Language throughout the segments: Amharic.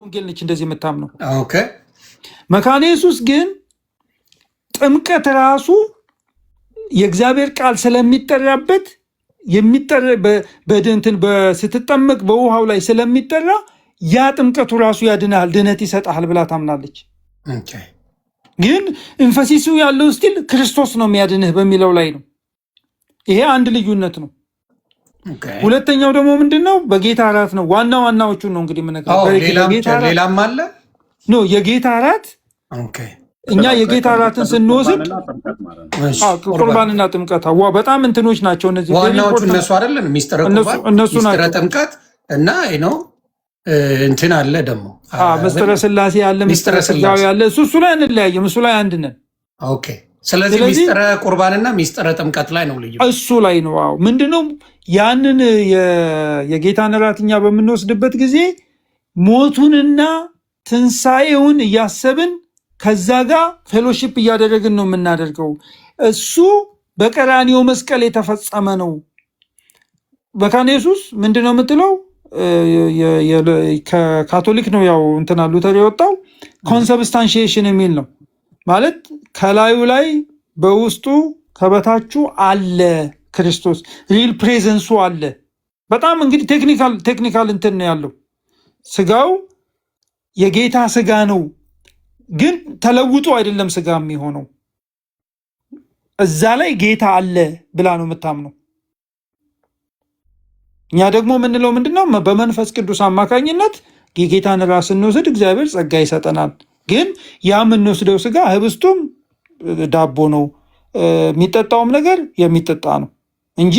ወንጌል ነች እንደዚህ የምታምነው። ኦኬ መካነ ኢየሱስ ግን ጥምቀት ራሱ የእግዚአብሔር ቃል ስለሚጠራበት የሚጠራ በድንትን ስትጠመቅ በውሃው ላይ ስለሚጠራ ያ ጥምቀቱ ራሱ ያድናል፣ ድነት ይሰጣል ብላ ታምናለች። ኦኬ ግን ኢንፈሲሱ ያለው ስቲል ክርስቶስ ነው የሚያድንህ በሚለው ላይ ነው። ይሄ አንድ ልዩነት ነው። ሁለተኛው ደግሞ ምንድነው? በጌታ እራት ነው። ዋናዎቹ ነው እንግዲህ ሌላም አለ ነው የጌታ እራት። እኛ የጌታ እራትን ስንወስድ ቁርባንና ጥምቀት በጣም እንትኖች ናቸው። እነዚህ ዋናዎቹ እነሱ አይደለም። ሚስጥረ ቁርባን፣ ሚስጥረ ጥምቀት እና ነው እንትን አለ ደግሞ ሚስጥረ ስላሴ አለ፣ ሚስጥረ ስጋዊ አለ። እሱ ላይ እንለያየም፣ እሱ ላይ አንድ ነን። ኦኬ ስለዚህ ሚስጥረ ቁርባንና ሚስጥረ ጥምቀት ላይ ነው ልዩ፣ እሱ ላይ ነው። አዎ ምንድነው ያንን የጌታን እራት እኛ በምንወስድበት ጊዜ ሞቱንና ትንሣኤውን እያሰብን ከዛ ጋር ፌሎሺፕ እያደረግን ነው የምናደርገው። እሱ በቀራንዮ መስቀል የተፈጸመ ነው። መካነ ኢየሱስ ምንድነው የምትለው? ከካቶሊክ ነው ያው እንትና ሉተር የወጣው ኮንሰብስታንሺዬሽን የሚል ነው። ማለት ከላዩ ላይ በውስጡ ከበታቹ አለ ክርስቶስ፣ ሪል ፕሬዘንሱ አለ። በጣም እንግዲህ ቴክኒካል እንትን ነው ያለው። ስጋው የጌታ ስጋ ነው፣ ግን ተለውጦ አይደለም ስጋ የሚሆነው። እዛ ላይ ጌታ አለ ብላ ነው የምታምነው። እኛ ደግሞ የምንለው ምንድነው? በመንፈስ ቅዱስ አማካኝነት የጌታን ራስ ስንወስድ እግዚአብሔር ጸጋ ይሰጠናል። ግን ያ የምንወስደው ስጋ ህብስቱም ዳቦ ነው፣ የሚጠጣውም ነገር የሚጠጣ ነው እንጂ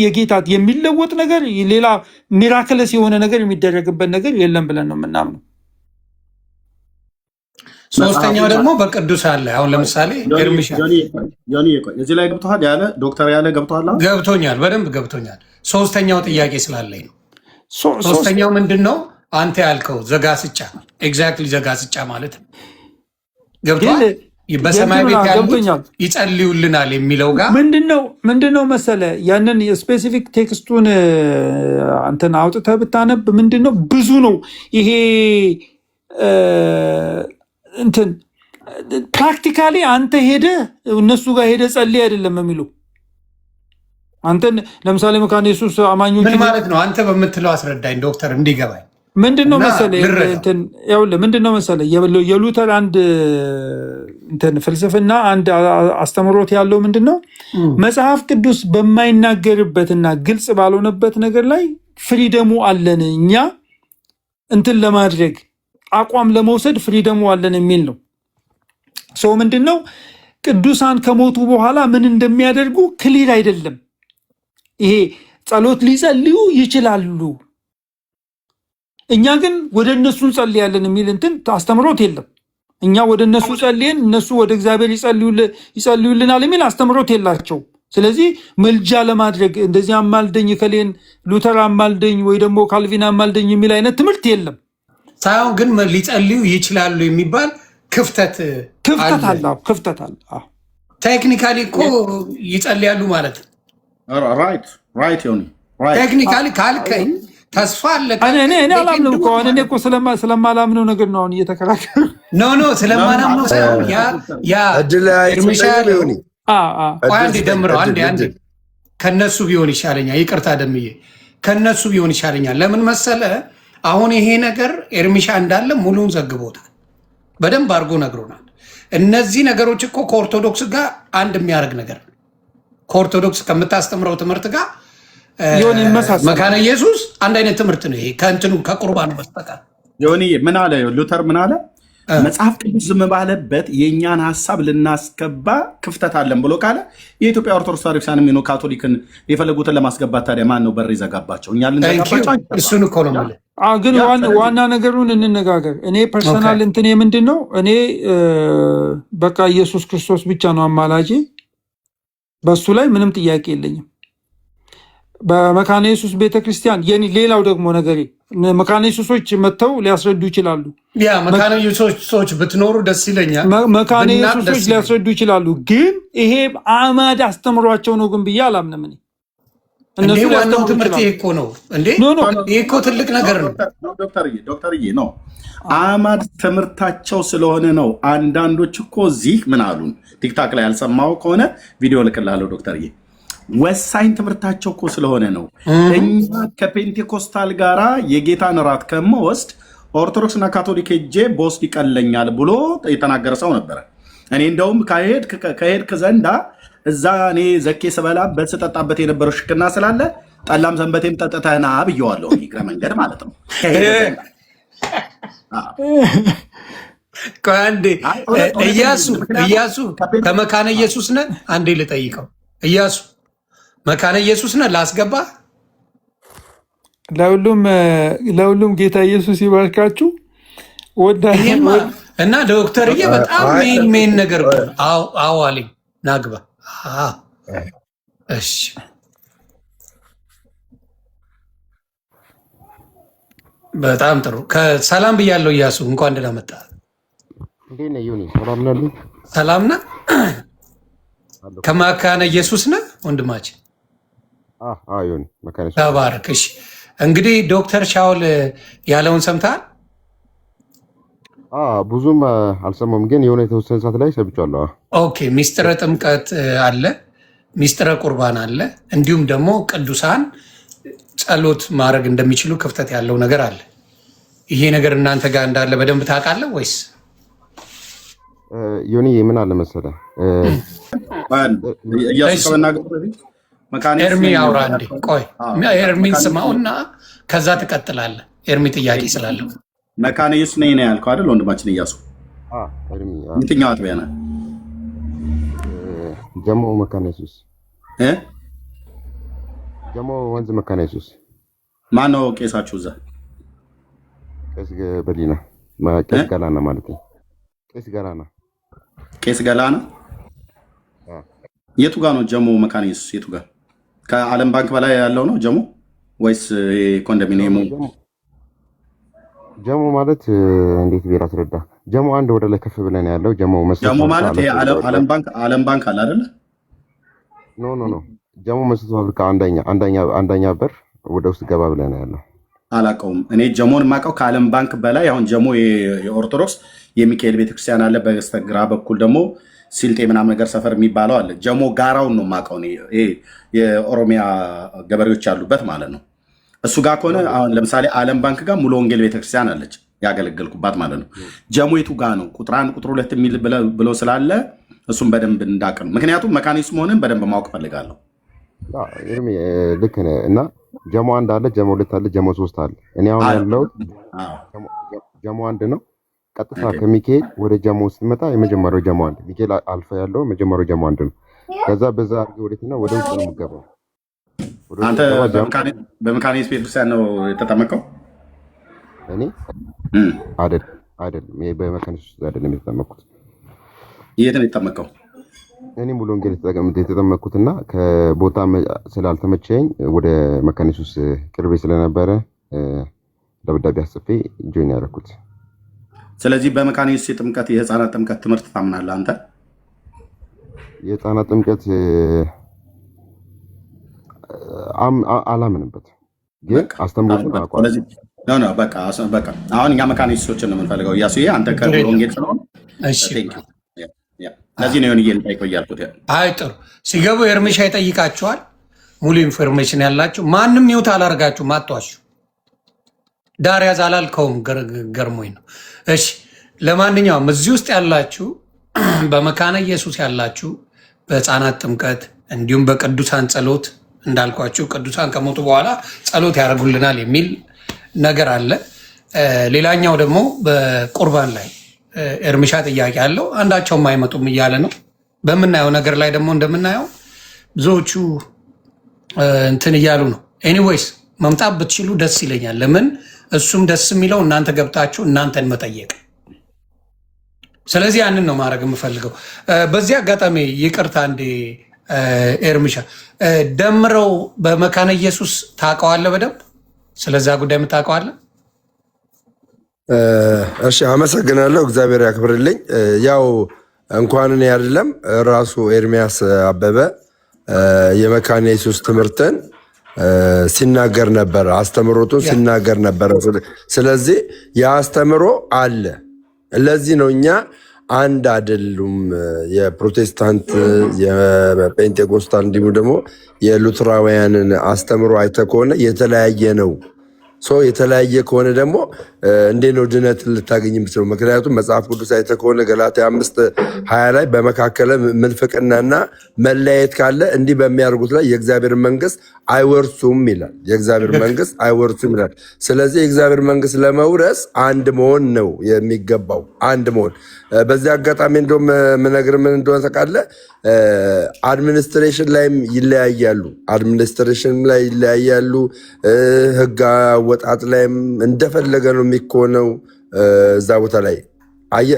የጌታ የሚለወጥ ነገር ሌላ ሚራክለስ የሆነ ነገር የሚደረግበት ነገር የለም ብለን ነው የምናምነው። ሶስተኛው ደግሞ በቅዱስ አለ። አሁን ለምሳሌ እዚህ ላይ ገብቶሃል ያለ ዶክተር ያለ ገብቶሃል? ገብቶኛል፣ በደንብ ገብቶኛል። ሶስተኛው ጥያቄ ስላለኝ ነው። ሶስተኛው ምንድን ነው? አንተ ያልከው ዘጋስጫ፣ ኤግዛክትሊ ዘጋስጫ ማለት ነው። ገብቶሃል? በሰማይ ቤት ያሉት ይጸልዩልናል የሚለው ጋር ምንድነው መሰለ፣ ያንን የስፔሲፊክ ቴክስቱን አንተን አውጥተህ ብታነብ ምንድነው ብዙ ነው ይሄ እንትን ፕራክቲካሊ አንተ ሄደ እነሱ ጋር ሄደ ጸልይ አይደለም የሚሉ። አንተን ለምሳሌ መካነ ኢየሱስ አማኞች ምን ማለት ነው? አንተ በምትለው አስረዳኝ ዶክተር እንዲገባኝ። ምንድነው መሰለ እንትን ያውለ ምንድነው መሰለ የሉተር አንድ እንትን ፍልስፍና አንድ አስተምሮት ያለው ምንድነው መጽሐፍ ቅዱስ በማይናገርበትና ግልጽ ባልሆነበት ነገር ላይ ፍሪደሙ አለን እኛ እንትን ለማድረግ አቋም ለመውሰድ ፍሪደሙ አለን የሚል ነው። ሰው ምንድነው ቅዱሳን ከሞቱ በኋላ ምን እንደሚያደርጉ ክሊር አይደለም። ይሄ ጸሎት ሊጸልዩ ይችላሉ፣ እኛ ግን ወደ እነሱ እንጸልያለን የሚል እንትን አስተምሮት የለም። እኛ ወደ እነሱ ጸልየን እነሱ ወደ እግዚአብሔር ይጸልዩልናል የሚል አስተምሮት የላቸው። ስለዚህ መልጃ ለማድረግ እንደዚህ አማልደኝ ከሌን ሉተር አማልደኝ ወይ ደግሞ ካልቪን አማልደኝ የሚል አይነት ትምህርት የለም። ሳይሆን ግን ሊጸልዩ ይችላሉ የሚባል ክፍተት አለ። ቴክኒካሊ እኮ ይጸልያሉ ማለት ነው። ራይት ሆኒ ቴክኒካሊ ካልከኝ ተስፋ አለ። እኔ አላምንም እኮ እኔ እኮ ስለማላምነው ነገር ነው አሁን እየተከራከሩ ኖ ስለማላምነው ሳይሆን አንዴ ደምረው አንዴ ከነሱ ቢሆን ይሻለኛል። ይቅርታ ደምዬ ከነሱ ቢሆን ይሻለኛል። ለምን መሰለ አሁን ይሄ ነገር ኤርሚሻ እንዳለ ሙሉን ዘግቦታል፣ በደንብ አድርጎ ነግሮናል። እነዚህ ነገሮች እኮ ከኦርቶዶክስ ጋር አንድ የሚያደርግ ነገር ነው። ከኦርቶዶክስ ከምታስተምረው ትምህርት ጋር መካነ ኢየሱስ አንድ አይነት ትምህርት ነው። ይሄ ከእንትኑ ከቁርባኑ በስተቀር ዮኒ ምን አለ? ሉተር ምን አለ? መጽሐፍ ቅዱስ ዝም ባለበት የእኛን ሀሳብ ልናስገባ ክፍተት አለን ብሎ ካለ የኢትዮጵያ ኦርቶዶክስ ተዋሕዶ ነው ካቶሊክን የፈለጉትን ለማስገባት ታዲያ ማን ነው በር ይዘጋባቸው? እኛ ልንዘጋባቸው? እሱን እኮ ነው ማለት። ግን ዋና ነገሩን እንነጋገር። እኔ ፐርሰናል እንትኔ ምንድን ነው እኔ በቃ ኢየሱስ ክርስቶስ ብቻ ነው አማላጄ። በሱ ላይ ምንም ጥያቄ የለኝም። በመካነ ኢየሱስ ቤተክርስቲያን ሌላው ደግሞ ነገሬ መካነ ኢየሱሶች መጥተው ሊያስረዱ ይችላሉ። መካነ ኢየሱሶች ብትኖሩ ደስ ይለኛል። መካነ ኢየሱሶች ሊያስረዱ ይችላሉ። ግን ይሄ አማድ አስተምሯቸው ነው ግን ብዬ አላምንም። እኔ እነሱ ዋናው ትምህርት ይሄ እኮ ነው እንዴ? ይሄ እኮ ትልቅ ነገር ነው ዶክተርዬ ነው አማድ ትምህርታቸው ስለሆነ ነው። አንዳንዶች እኮ እዚህ ምን አሉን ቲክታክ ላይ ያልሰማው ከሆነ ቪዲዮ ልክላለሁ ዶክተርዬ። ወሳኝ ትምህርታቸው እኮ ስለሆነ ነው። እኛ ከፔንቴኮስታል ጋራ የጌታን እራት ከመወስድ ኦርቶዶክስ እና ካቶሊክ ሄጄ በወስድ ይቀለኛል ብሎ የተናገረ ሰው ነበረ። እኔ እንደውም ከሄድክ ዘንዳ እዛ እኔ ዘኬ ስበላበት ስጠጣበት የነበረው ሽክና ስላለ ጠላም ሰንበቴም ጠጥተህና ብየዋለሁ። እግረ መንገድ ማለት ነው። አንዴ እያሱ ከመካነ ኢየሱስ ነህ? አንዴ ልጠይቀው። እያሱ መካነ ኢየሱስ ነህ? ላስገባ። ለሁሉም ጌታ ኢየሱስ ይባርካችሁ። እና ዶክተርዬ በጣም ሜን ነገር አዎ አለኝ። ናግባ። እሺ በጣም ጥሩ። ሰላም ብያለሁ እያሱ፣ እንኳን ደህና መጣ። ሰላም ነህ? ከመካነ ኢየሱስ ነህ ወንድማችን? ተባረክ። እሺ እንግዲህ ዶክተር ሻውል ያለውን ሰምተሃል? ብዙም አልሰማም፣ ግን የሆነ የተወሰነ ሰዓት ላይ ሰብቻለሁ። ኦኬ። ሚስጥረ ጥምቀት አለ፣ ሚስጥረ ቁርባን አለ፣ እንዲሁም ደግሞ ቅዱሳን ጸሎት ማድረግ እንደሚችሉ ክፍተት ያለው ነገር አለ። ይሄ ነገር እናንተ ጋር እንዳለ በደንብ ታውቃለህ ወይስ? ዮኒ ምን አለ መሰለህ፣ ኤርሚ አውራ እንዴ። ቆይ ኤርሚን ስማውና ከዛ ትቀጥላለህ። ኤርሚ ጥያቄ ስላለው መካነ ኢየሱስ ነኝ ነው ያልከው አይደል ወንድማችን እያሱ? የትኛው አጥቢያ ነህ? ጀሞ መካነ ኢየሱስ ጀሞ ወንዝ መካነ ኢየሱስ። ማነው ቄሳችሁ እዛ? ቄስ በሊና ቄስ ገላና ማለት ነው። ቄስ ገላና የቱ ጋር ነው ጀሞ መካነ ኢየሱስ? የቱ ጋር? ከዓለም ባንክ በላይ ያለው ነው ጀሞ ወይስ ኮንዶሚኒየሙ? ጀሞ ማለት እንዴት ቢራ አስረዳ። ጀሞ አንድ ወደ ላይ ከፍ ብለን ያለው ጀሞ ማለት ዓለም ባንክ አለ አይደለ? ኖ ጀሞ መስት ፋብሪካ አንደኛ በር ወደ ውስጥ ገባ ብለን ያለው። አላውቀውም እኔ ጀሞን የማውቀው ከዓለም ባንክ በላይ አሁን ጀሞ የኦርቶዶክስ የሚካኤል ቤተክርስቲያን አለ። በስተግራ በኩል ደግሞ ሲልጤ ምናምን ነገር ሰፈር የሚባለው አለ። ጀሞ ጋራውን ነው የማውቀው ይሄ የኦሮሚያ ገበሬዎች ያሉበት ማለት ነው። እሱ ጋር ከሆነ አሁን ለምሳሌ ዓለም ባንክ ጋር ሙሉ ወንጌል ቤተክርስቲያን አለች ያገለገልኩባት ማለት ነው። ጀሞ የቱ ጋር ነው? ቁጥር 1 ቁጥር 2 የሚል ብሎ ስላለ እሱም በደንብ እንዳቅ ነው። ምክንያቱም መካኒዝም መሆንን በደንብ ማወቅ ፈልጋለሁ። ልክ ነህ። እና ጀሞ 1 አለ፣ ጀሞ 2 አለ፣ ጀሞ 3 አለ። እኔ አሁን ያለው ጀሞ 1 ነው። ቀጥታ ከሚካኤል ወደ ጀሞ ስትመጣ የመጀመሪያው ጀሞ 1 ሚካኤል አልፋ ያለው መጀመሪያው ጀሞ 1 ነው። ከዛ በዛ አድርገህ ወዴትና ወደ ውስጥ ነው የምትገባው። አንተ በመካኒዝም ቤተክርስቲያን ነው የተጠመቀው? እኔ አይደለም በመካኒዝም አይደለም የተጠመቅኩት። የት ነው የተጠመቀው? እኔ ሙሉ ወንጌል የተጠመቅኩትና ከቦታ ስላልተመቸኝ ወደ መካኒዝም ቅርቤ ስለነበረ ደብዳቤ አስጽፌ ጆይን ያደረኩት። ስለዚህ በመካኒዝም የጥምቀት የህፃናት ጥምቀት ትምህርት ታምናለህ አንተ? የህፃናት ጥምቀት አላምንበት፣ ግን አስተምሮትን አውቀዋለሁ። በቃ አሁን እኛ መካኒስቶችን ነው የምንፈልገው። እያሱዬ አንተ ከሙሉ ወንጌል ስለሆነ ለዚህ ነው ሆን እየልጠይቀው እያልኩት። አይ ጥሩ። ሲገቡ ኤርሚሻ ይጠይቃቸዋል። ሙሉ ኢንፎርሜሽን ያላችሁ ማንም ይውት አላርጋችሁ ማጧችሁ ዳር ያዝ አላልከውም። ገርሞኝ ነው። እሺ ለማንኛውም እዚህ ውስጥ ያላችሁ በመካነ ኢየሱስ ያላችሁ በህፃናት ጥምቀት እንዲሁም በቅዱሳን ጸሎት እንዳልኳችሁ ቅዱሳን ከሞቱ በኋላ ጸሎት ያደርጉልናል የሚል ነገር አለ። ሌላኛው ደግሞ በቁርባን ላይ ኤርሚሻ ጥያቄ አለው። አንዳቸውም አይመጡም እያለ ነው። በምናየው ነገር ላይ ደግሞ እንደምናየው ብዙዎቹ እንትን እያሉ ነው። ኤኒዌይስ መምጣት ብትችሉ ደስ ይለኛል። ለምን እሱም ደስ የሚለው እናንተ ገብታችሁ እናንተን መጠየቅ። ስለዚህ ያንን ነው ማድረግ የምፈልገው። በዚህ አጋጣሚ ይቅርታ እንዴ ኤርሚሻ ደምረው በመካነ ኢየሱስ ታውቀዋለህ? በደንብ ስለዛ ጉዳይ የምታውቀዋለህ? እሺ አመሰግናለሁ። እግዚአብሔር ያክብርልኝ። ያው እንኳን እኔ አይደለም ራሱ ኤርሚያስ አበበ የመካነ ኢየሱስ ትምህርትን ሲናገር ነበረ፣ አስተምሮቱን ሲናገር ነበረ። ስለዚህ የአስተምሮ አለ። ለዚህ ነው እኛ አንድ አይደሉም። የፕሮቴስታንት የጴንጤኮስታል እንዲሁም ደግሞ የሉትራውያንን አስተምሮ አይተህ ከሆነ የተለያየ ነው። የተለያየ ከሆነ ደግሞ እንዴት ነው ድነት ልታገኝ የምትችለው? ምክንያቱም መጽሐፍ ቅዱስ አይተህ ከሆነ ገላትያ 5:20 ላይ በመካከለ ምንፍቅናና መለያየት ካለ እንዲህ በሚያደርጉት ላይ የእግዚአብሔር መንግስት አይወርሱም ይላል። የእግዚአብሔር መንግስት አይወርሱም ይላል። ስለዚህ የእግዚአብሔር መንግስት ለመውረስ አንድ መሆን ነው የሚገባው፣ አንድ መሆን። በዚህ አጋጣሚ እንደውም ምነግር ምን እንደሆነ ታውቃለህ? አድሚኒስትሬሽን ላይም ይለያያሉ። አድሚኒስትሬሽን ላይ ይለያያሉ። ህግ አወጣጥ ላይም እንደፈለገ ነው የሚኮነው እዛ ቦታ ላይ።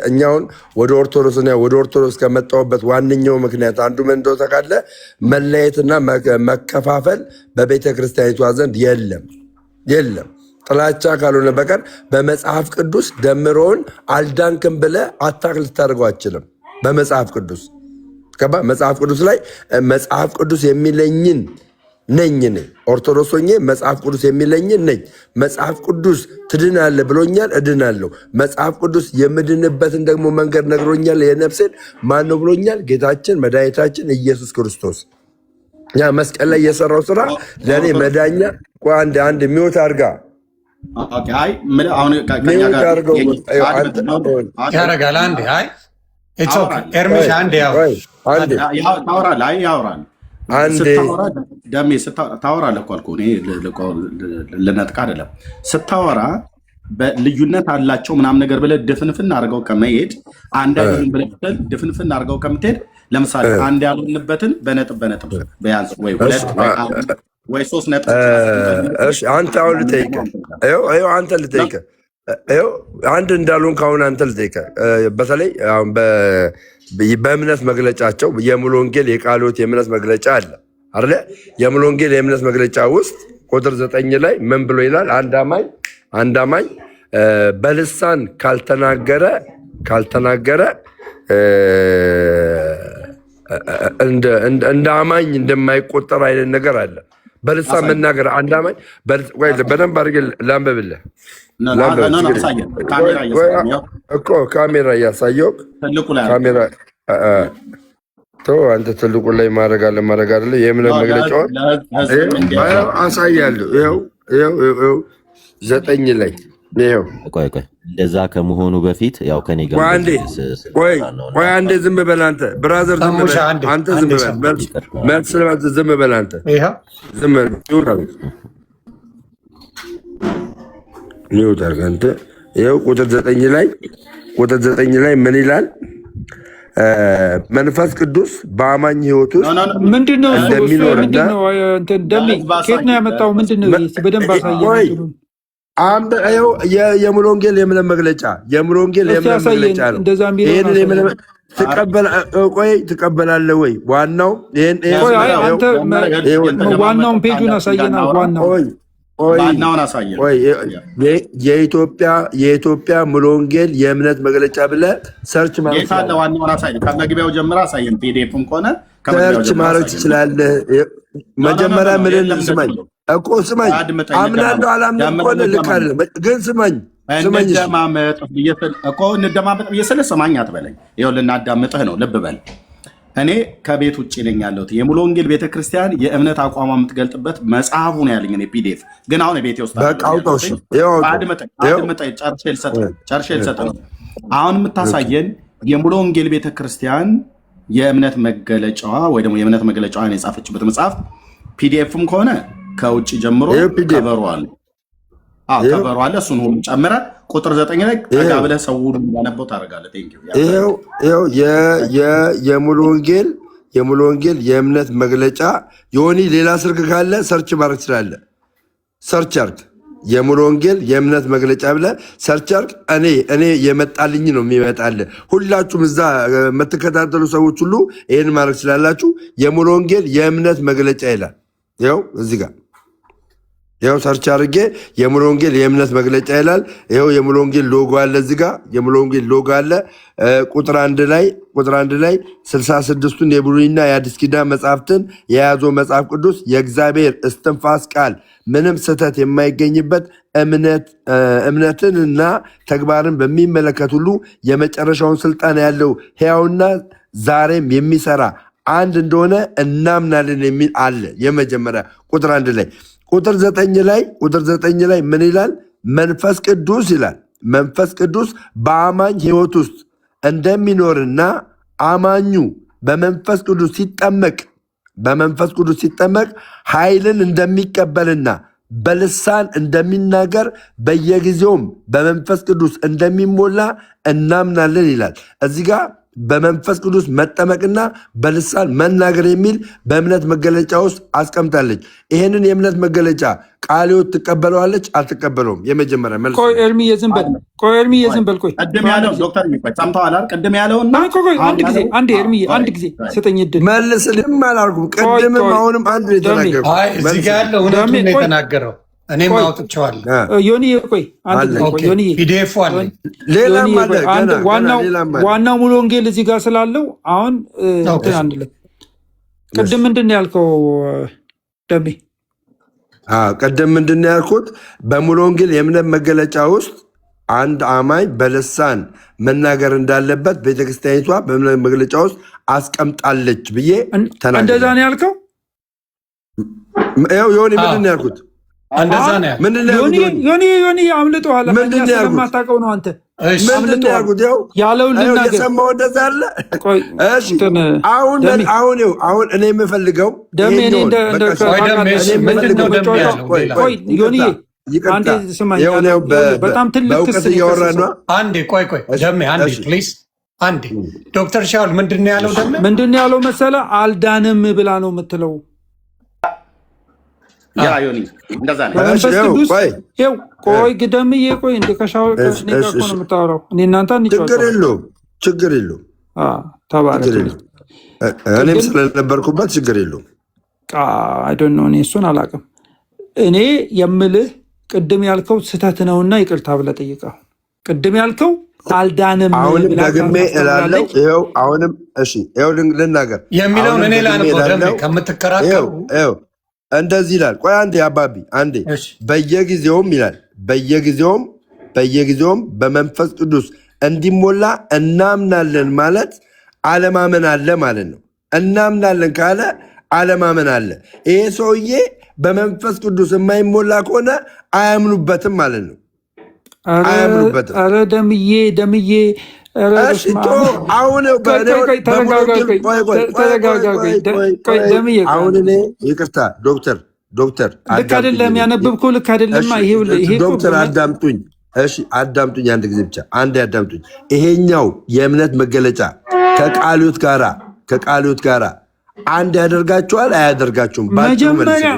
እኛውን ወደ ኦርቶዶክስ ከመጣሁበት ዋነኛው ምክንያት አንዱ ምን እንደሆነ ታውቃለህ? መለየትና መከፋፈል በቤተ ክርስቲያኒቷ ዘንድ የለም። ጥላቻ ካልሆነ በቀር በመጽሐፍ ቅዱስ ደምሮውን አልዳንክም ብለህ አታክ ልታደርገው አችልም። በመጽሐፍ ቅዱስ መጽሐፍ ቅዱስ ላይ መጽሐፍ ቅዱስ የሚለኝን ነኝ እኔ ኦርቶዶክስ ሆኜ መጽሐፍ ቅዱስ የሚለኝን ነኝ። መጽሐፍ ቅዱስ ትድናለህ ብሎኛል፣ እድናለሁ። መጽሐፍ ቅዱስ የምድንበትን ደግሞ መንገድ ነግሮኛል። የነፍሴን ማን ነው ብሎኛል? ጌታችን መድኃኒታችን ኢየሱስ ክርስቶስ። ያ መስቀል ላይ የሰራው ስራ ለእኔ መዳኛ። አንድ ሚወት አድርጋ ያረጋል። አንዴ ኤርሚሻ አንዴ ያወራል። ደሜ ታወራለህ እኮ አልኩህ። ልነጥቅ አይደለም። ስታወራ በልዩነት አላቸው ምናምን ነገር ብለህ ድፍንፍን አድርገው ከመሄድ አንድ አይሆንም ብለህ ድፍንፍን አድርገው ከምትሄድ ለምሳሌ አንድ ያልሆንበትን በነጥብ በያዝ ወይ ሁለት ወይ ሶስት ነጥብ። አንተ አሁን ልጠይቅህ አንድ እንዳሉን ከአሁን አንተ ልጠይቅህ። በተለይ አሁን በእምነት መግለጫቸው የሙሉ ወንጌል የቃሎት የእምነት መግለጫ አለ አይደለ? የሙሉ ወንጌል የእምነት መግለጫ ውስጥ ቁጥር 9 ላይ ምን ብሎ ይላል? አንድ አማኝ በልሳን ካልተናገረ እንደ አማኝ እንደማይቆጠር አይነት ነገር አለ። በልሳን መናገር አንድ አማኝ በደንብ አድርጌ ላንብብልህ እኮ ካሜራ እያሳየው ካሜራ አንተ ትልቁ ላይ ማድረግ አለ የእምነት መግለጫውን አሳያለሁ። ይኸው 9 ላይ ቆይ እንደዛ ከመሆኑ በፊት ያው ከኔ ጋር ቆይ አንዴ ዝም በል አንተ ብራዘር፣ አንተ ዝም በል መልስ ዝም በል አንተ ዝም በል ኒውተር አንተ ይኸው ቁጥር 9 ላይ ምን ይላል? መንፈስ ቅዱስ በአማኝ ህይወት ውስጥ ምንድነው ከየት ነው ያመጣው? ምንድነው? በደንብ አሳየኝ። የሙሉ ወንጌል የእምነት መግለጫ ነው። ትቀበላለህ ወይ? ዋናውን ፔጁን አሳየና ዋናውን አሳየን። የኢትዮጵያ ሙሉ ወንጌል የእምነት መግለጫ ብለህ ሰርች ማድረግ ዋናውን አሳየን። ከመግቢያው ጀምረህ አሳየን። ፒዲኤፍም ከሆነ ሰርች ማድረግ ትችላለህ። መጀመሪያ ምንን ስማኝ እኮ ስማኝ። አምናለሁ አላምንም እኮ ልክ አይደለም፣ ግን ስማኝ እንደማመጥ ብዬ ስልህ ስማኝ አትበለኝ። ይኸውልህ ልናዳምጥህ ነው። ልብ በል። እኔ ከቤት ውጭ ነኝ ያለሁት። የሙሉ ወንጌል ቤተክርስቲያን የእምነት አቋሟ የምትገልጥበት መጽሐፉ ነው ያለኝ። እኔ ፒዲኤፍ ግን አሁን ቤቴ ውስጥ ጨርሼ ልሰጥ ነው። አሁን የምታሳየን የሙሉ ወንጌል ቤተክርስቲያን የእምነት መገለጫዋ ወይ ደግሞ የእምነት መግለጫዋን የጻፈችበት መጽሐፍ ፒዲኤፍም ከሆነ ከውጭ ጀምሮ ከበሯል። ከበሯል። እሱን ሁሉ ጨምረህ ቁጥር 9 ላይ ጠጋ ብለህ ሰው ሁሉ እንዳነበው ታደርጋለህ። የሙሉ ወንጌል የእምነት መግለጫ የሆኒ ሌላ ስልክ ካለ ሰርች ማድረግ ትችላለህ። ሰርች አርግ። የሙሉ ወንጌል የእምነት መግለጫ ብለህ ሰርች አርግ። እኔ የመጣልኝ ነው የሚመጣልህ። ሁላችሁም እዛ የምትከታተሉ ሰዎች ሁሉ ይህን ማድረግ ትችላላችሁ። የሙሉ ወንጌል የእምነት መግለጫ ይላል። ይኸው እዚህ ጋር ይኸው ሰርች አድርጌ የሙሉ ወንጌል የእምነት መግለጫ ይላል። ይኸው የሙሉ ወንጌል ሎጎ አለ፣ እዚህ ጋ የሙሉ ወንጌል ሎጎ አለ። ቁጥር አንድ ላይ 66ቱን የብሉይና የአዲስ ኪዳን መጽሐፍትን የያዘው መጽሐፍ ቅዱስ የእግዚአብሔር እስትንፋስ ቃል ምንም ስህተት የማይገኝበት እምነትንና ተግባርን በሚመለከት ሁሉ የመጨረሻውን ስልጣን ያለው ሕያውና ዛሬም የሚሰራ አንድ እንደሆነ እናምናለን የሚል አለ። የመጀመሪያ ቁጥር አንድ ላይ ቁጥር 9 ላይ ምን ይላል? መንፈስ ቅዱስ ይላል። መንፈስ ቅዱስ በአማኝ ሕይወት ውስጥ እንደሚኖርና አማኙ በመንፈስ ቅዱስ ሲጠመቅ ኃይልን እንደሚቀበልና በልሳን እንደሚናገር በየጊዜውም በመንፈስ ቅዱስ እንደሚሞላ እናምናለን ይላል። እዚህ ጋር በመንፈስ ቅዱስ መጠመቅና በልሳን መናገር የሚል በእምነት መገለጫ ውስጥ አስቀምጣለች። ይህንን የእምነት መገለጫ ቃለ ሕይወት ትቀበለዋለች የመጀመሪያ መልስ። ኤርሚዬ ዝም በል ቅድም ያለው ዶክተር ሰምተዋል። ቅድም ያለውና አንድ ጊዜ ስጠኝ እድል መልስልም አላልኩም። ቅድምም አሁንም አንድ እዚህ ጋ ያለው እውነቱን ነው የተናገረው። እኔም አውጥቼዋለሁ። ፒዲኤፍ አለኝ። ዋናው ሙሉ ወንጌል እዚህ ጋር ስላለው አሁን አንድ ላይ ቅድም ምንድን ነው ያልከው ደሜ? ቅድም ምንድን ነው ያልኩት? በሙሉ ወንጌል የእምነት መገለጫ ውስጥ አንድ አማኝ በልሳን መናገር እንዳለበት ቤተክርስቲያኒቷ በእምነት መግለጫ ውስጥ አስቀምጣለች ብዬ ተናገርኩ። እንደዛ ነው ያልከው? ዮኒ ምንድን ነው ያልኩት? ዮኒ አምልጦሃል። ስለማታውቀው ነው አንተ ያለውን ልናገር። አሁን እኔ የምፈልገው በጣም ትልቅ ክስ እያወራ ነው። አንዴ ዶክተር ሻውል ምንድን ነው ያለው? ምንድን ነው ያለው መሰለ? አልዳንም ብላ ነው የምትለው። ቆይ ግደምዬ፣ ቆይ እንደ ከሻወር ነው የምታወራው። እኔ እናንተ ችግር የለውም እኔም ስለነበርኩበት ችግር የለውም። አይዶን ነው እኔ እሱን አላውቅም። እኔ የምልህ ቅድም ያልከው ስህተት ነውና ይቅርታ ብለህ ጠይቀው። ቅድም ያልከው አልዳንም አሁንም ደግሜ እላለሁ። ይኸው አሁንም ይኸው ልናገር የሚለውን እኔ ላነበው ከምትከራከሩ እንደዚህ ይላል። ቆይ አንዴ አባቢ አንዴ። በየጊዜውም ይላል በየጊዜውም በመንፈስ ቅዱስ እንዲሞላ እናምናለን ማለት አለማመን አለ ማለት ነው። እናምናለን ካለ አለማመን አለ። ይሄ ሰውዬ በመንፈስ ቅዱስ የማይሞላ ከሆነ አያምኑበትም ማለት ነው። አያምኑበትም። ኧረ ደምዬ አሁን እኔ ይቅርታ ዶክተር ልክ አይደለም ያነበብከው፣ ልክ አይደለም። ዶክተር አዳምጡኝ፣ አዳምጡኝ፣ አንድ ጊዜ ብቻ አንድ አዳምጡኝ። ይሄኛው የእምነት መገለጫ ከቃልዮት ጋራ አንድ ያደርጋቸዋል አያደርጋቸውም?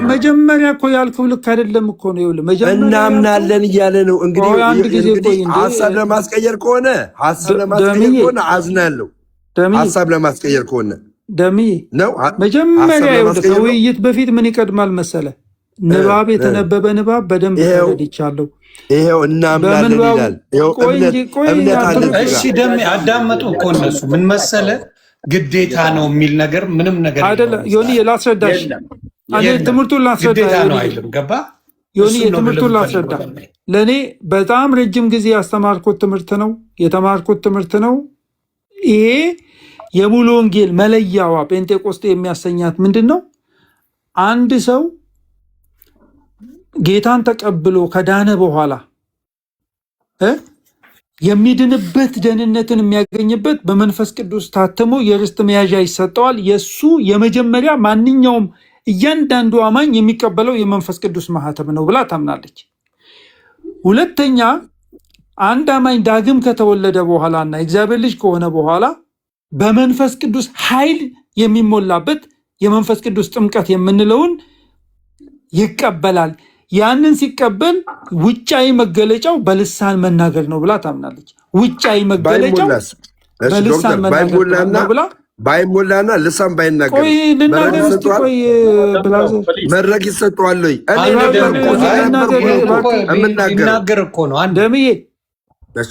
መጀመሪያ እኮ ያልከው ልክ አይደለም እኮ ነው። እናምናለን እያለ ነው። እንግዲህ ሀሳብ ለማስቀየር ከሆነ አዝናለሁ። ሀሳብ ለማስቀየር ከሆነ ነው። መጀመሪያ ከውይይት በፊት ምን ይቀድማል መሰለ? ንባብ፣ የተነበበ ንባብ በደንብ ተረድቻለሁ። ይሄው እናምናለን ይላል። እሺ ደሜ አዳመጡ እኮ እነሱ ምን መሰለ ግዴታ ነው የሚል ነገር ምንም ነገር አይደለም። ዮኒ ላስረዳሽ፣ ትምህርቱን ላስረዳ ነው አይልም። ገባ ዮኒ፣ ትምህርቱን ላስረዳ። ለእኔ በጣም ረጅም ጊዜ ያስተማርኩት ትምህርት ነው፣ የተማርኩት ትምህርት ነው። ይሄ የሙሉ ወንጌል መለያዋ ጴንጤቆስጤ የሚያሰኛት ምንድን ነው? አንድ ሰው ጌታን ተቀብሎ ከዳነ በኋላ የሚድንበት ደህንነትን የሚያገኝበት በመንፈስ ቅዱስ ታትሞ የርስት መያዣ ይሰጠዋል። የእሱ የመጀመሪያ ማንኛውም እያንዳንዱ አማኝ የሚቀበለው የመንፈስ ቅዱስ ማህተም ነው ብላ ታምናለች። ሁለተኛ አንድ አማኝ ዳግም ከተወለደ በኋላና የእግዚአብሔር ልጅ ከሆነ በኋላ በመንፈስ ቅዱስ ኃይል የሚሞላበት የመንፈስ ቅዱስ ጥምቀት የምንለውን ይቀበላል። ያንን ሲቀበል ውጫዊ መገለጫው በልሳን መናገር ነው ብላ ታምናለች። ውጫዊ መገለጫው በልሳን መናገር ነው ብላ ባይሞላና ልሳን ባይናገር ቆይ ልናገር እስኪ ቆይ ብላዘር መድረክ ይሰጠዋል ወይ? እኔ ይናገር እኮ ነው ደምዬ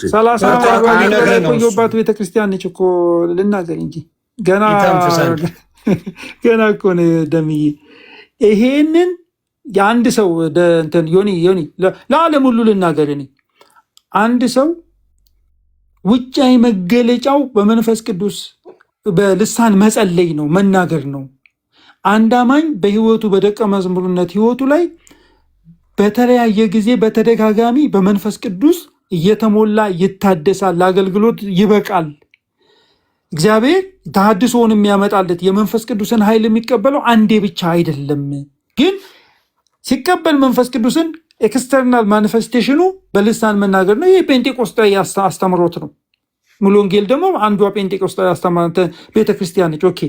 30 የቆየባት ቤተክርስቲያን ነች እኮ ልናገር እንጂ ገና እኮ ነው ደምዬ። ይሄንን የአንድ ሰው እንትን ዮኒ ለዓለም ሁሉ ልናገር እኔ አንድ ሰው ውጫዊ መገለጫው በመንፈስ ቅዱስ በልሳን መጸለይ ነው፣ መናገር ነው። አንድ አማኝ በህይወቱ በደቀ መዝሙርነት ህይወቱ ላይ በተለያየ ጊዜ በተደጋጋሚ በመንፈስ ቅዱስ እየተሞላ ይታደሳል፣ ለአገልግሎት ይበቃል። እግዚአብሔር ተሐድሶውን የሚያመጣለት የመንፈስ ቅዱስን ኃይል የሚቀበለው አንዴ ብቻ አይደለም። ግን ሲቀበል መንፈስ ቅዱስን ኤክስተርናል ማኒፌስቴሽኑ በልሳን መናገር ነው። ይህ ጴንጤቆስጣዊ አስተምሮት ነው። ሙሉ ወንጌል ደግሞ አንዷ ጴንጤቆስጣዊ አስተምሮት ቤተክርስቲያን ነች። ኦኬ